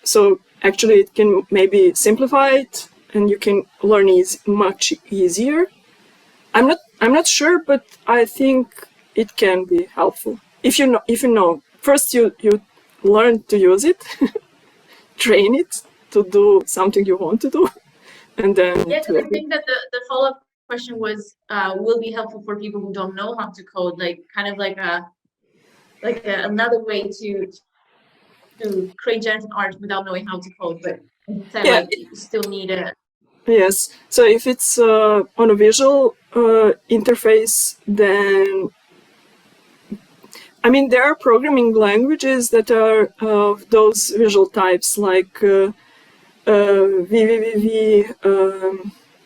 So actually, it can maybe simplify it, and you can learn much easier. I'm not sure, but I think it can be helpful if you know. First, you learn to use it, train it to do something you want to do. And then I think that the follow-up question was will be helpful for people who don't know how to code, another way to create generative art without knowing how to code, but instead you still need a yes. So if it's on a visual interface, then I mean there are programming languages that are of those visual types, like VVVV,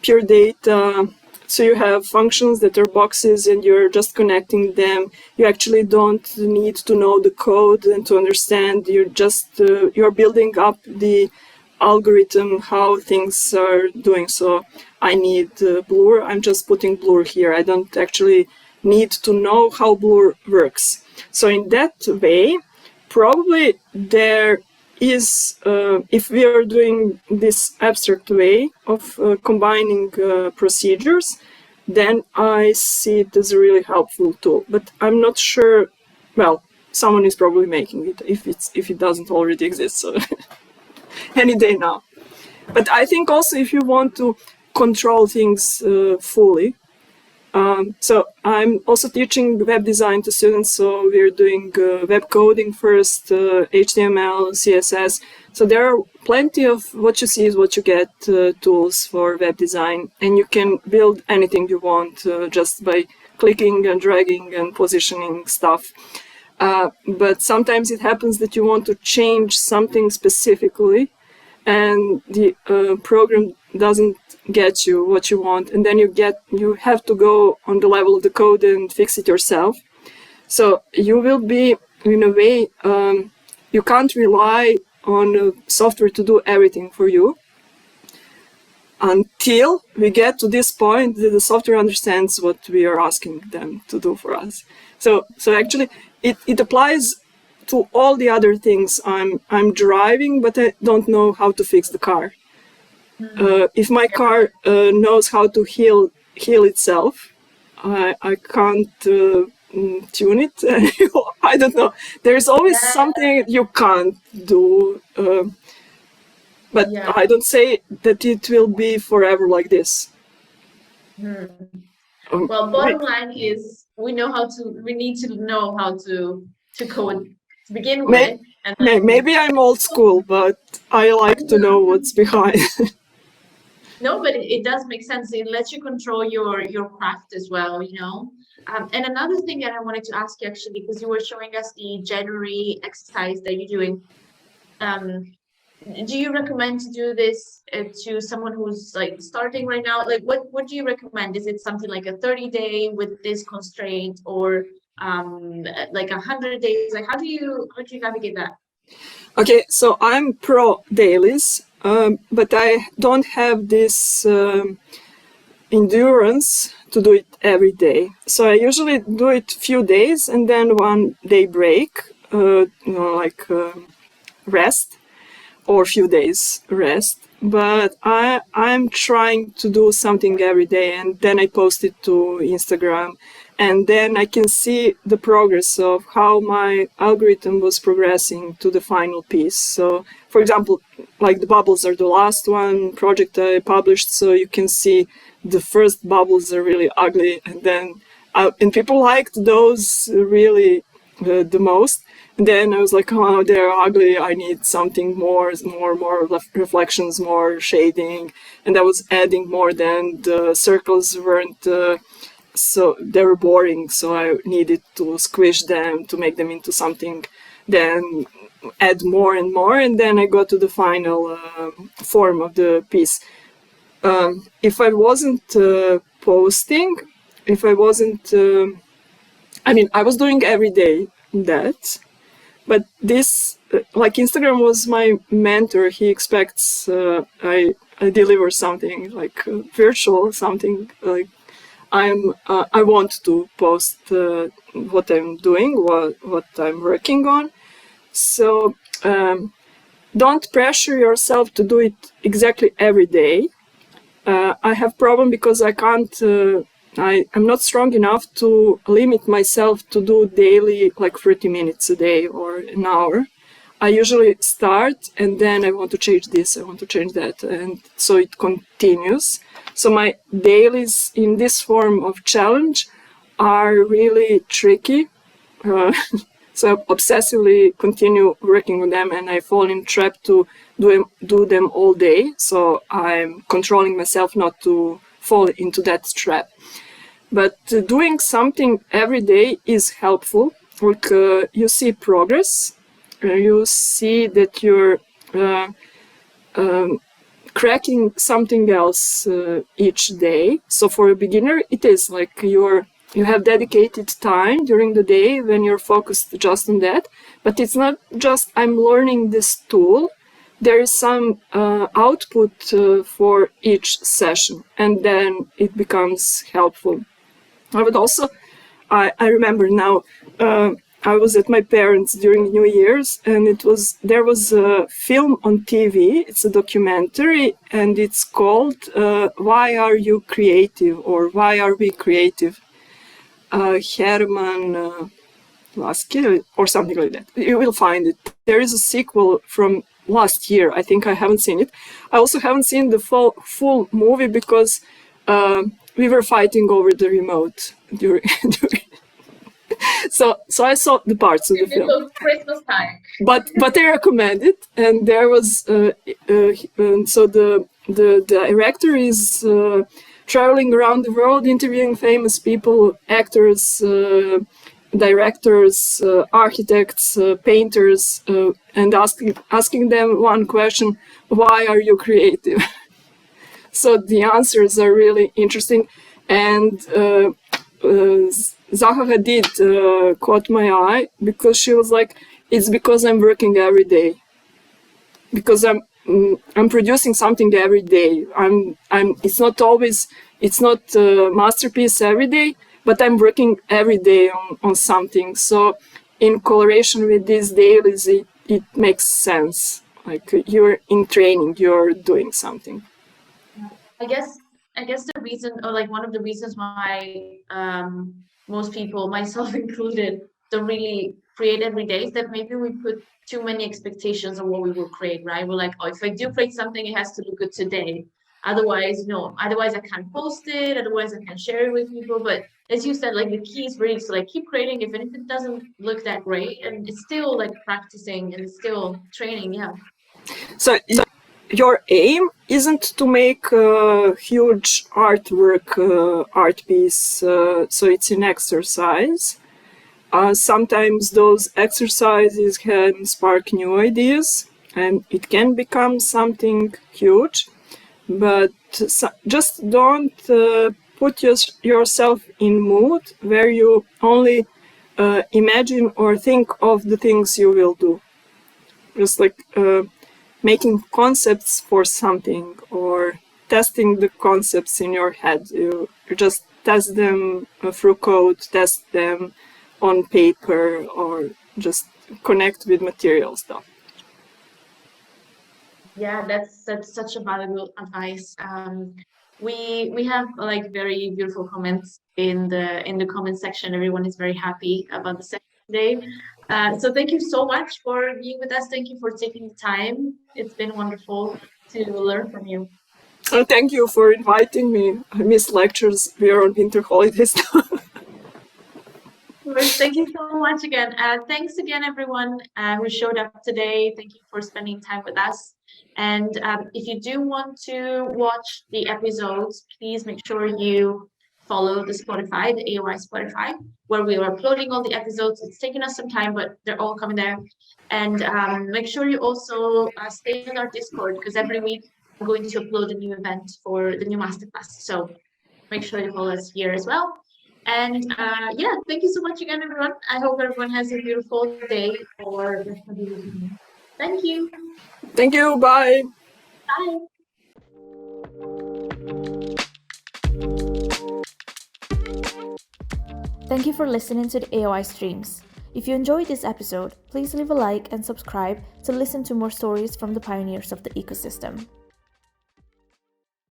pure data. So you have functions that are boxes and you're just connecting them. You actually don't need to know the code and to understand. You're building up the algorithm, how things are doing. So I need blur. I'm just putting blur here. I don't actually need to know how blur works. So in that way, probably there is, if we are doing this abstract way of combining procedures, then I see it as a really helpful tool. But I'm not sure. Well, someone is probably making it if it doesn't already exist. So any day now. But I think also if you want to control things fully. So I'm also teaching web design to students, so we're doing web coding first, HTML, CSS. So there are plenty of what you see is what you get tools for web design, and you can build anything you want just by clicking and dragging and positioning stuff. But sometimes it happens that you want to change something specifically, and the program doesn't get you what you want, and then you have to go on the level of the code and fix it yourself. So you will be, in a way, you can't rely on software to do everything for you until we get to this point that the software understands what we are asking them to do for us. So actually, it applies to all the other things. I'm driving, but I don't know how to fix the car. If my car knows how to heal itself, I can't tune it. I don't know. There's always something you can't do. But I don't say that it will be forever like this. Well, bottom line is we need to know how to code to begin with. And maybe I'm old school, but I like to know what's behind. No, but it does make sense. It lets you control your craft as well, you know. And another thing that I wanted to ask you actually, because you were showing us the January exercise that you're doing. Do you recommend to do this to someone who's like starting right now? Like, what do you recommend? Is it something like a 30-day with this constraint, or like 100 days? Like, how do you navigate that? Okay, so I'm pro dailies, but I don't have this endurance to do it every day. So I usually do it few days and then 1 day break, rest, or few days rest. But I'm trying to do something every day, and then I post it to Instagram, and then I can see the progress of how my algorithm was progressing to the final piece. So, for example, like the bubbles are the last one project I published, so you can see the first bubbles are really ugly, and then and people liked those really the most. And then I was like, oh, they're ugly. I need something more reflections, more shading. And I was adding more than the circles weren't, so they were boring. So I needed to squish them to make them into something, then add more and more. And then I got to the final form of the piece. If I wasn't posting, if I wasn't, I was doing every day that. But this, like Instagram was my mentor. He expects I deliver something like virtual, something like I want to post what I'm doing, what I'm working on. So don't pressure yourself to do it exactly every day. I have problem because I can't. I'm not strong enough to limit myself to do daily, like 30 minutes a day or an hour. I usually start and then I want to change this, I want to change that. And so it continues. So my dailies in this form of challenge are really tricky. So I obsessively continue working on them, and I fall in trap to do them all day. So I'm controlling myself not to fall into that trap. But doing something every day is helpful. Like you see progress, you see that you're cracking something else each day. So for a beginner, it is like you have dedicated time during the day when you're focused just on that. But it's not just I'm learning this tool. There is some output for each session, and then it becomes helpful. I would also, I remember now, I was at my parents' during New Year's, and there was a film on TV. It's a documentary, and it's called "Why Are You Creative?" or "Why Are We Creative?" Herman Lasky or something like that. You will find it. There is a sequel from last year. I think I haven't seen it. I also haven't seen the full movie because we were fighting over the remote during so I saw the parts of the film. It was Christmas time. But I recommend it, and there was so the director is traveling around the world interviewing famous people, actors, directors, architects, painters, and asking them one question: why are you creative? So the answers are really interesting, and Zaha Hadid caught my eye because she was like, "It's because I'm working every day." because I'm producing something every day. It's not always, it's not a masterpiece every day, but I'm working every day on something. So in correlation with these dailies, it makes sense. Like you're in training, you're doing something. I guess the reason, or like one of the reasons why most people, myself included, don't really create every day is that maybe we put too many expectations on what we will create, right? We're like, oh, if I do create something, it has to look good today. Otherwise, no, otherwise I can't post it, otherwise I can't share it with people. But as you said, like the key is really to like keep creating, even if it doesn't look that great, and it's still like practicing and it's still training, yeah. So your aim isn't to make a huge artwork, art piece, so it's an exercise. Sometimes those exercises can spark new ideas and it can become something huge, but just don't put yourself in mood where you only imagine or think of the things you will do. Just like making concepts for something or testing the concepts in your head. You just test them through code, test them on paper, or just connect with material stuff. Yeah, that's such a valuable advice. We have like very beautiful comments in the comment section. Everyone is very happy about the session today. So thank you so much for being with us. Thank you for taking the time. It's been wonderful to learn from you. Thank you for inviting me. I miss lectures. We are on winter holidays now. Thank you so much again. Thanks again, everyone who showed up today. Thank you for spending time with us. And if you do want to watch the episodes, please make sure you follow the Spotify, the AOI Spotify, where we are uploading all the episodes. It's taking us some time, but they're all coming there. And make sure you also stay on our Discord, because every week I'm going to upload a new event for the new masterclass. So make sure you follow us here as well. And yeah, thank you so much again, everyone. I hope everyone has a beautiful day or rest of the evening. Thank you. Thank you. Bye. Bye. Thank you for listening to the AOI streams. If you enjoyed this episode, please leave a like and subscribe to listen to more stories from the pioneers of the ecosystem.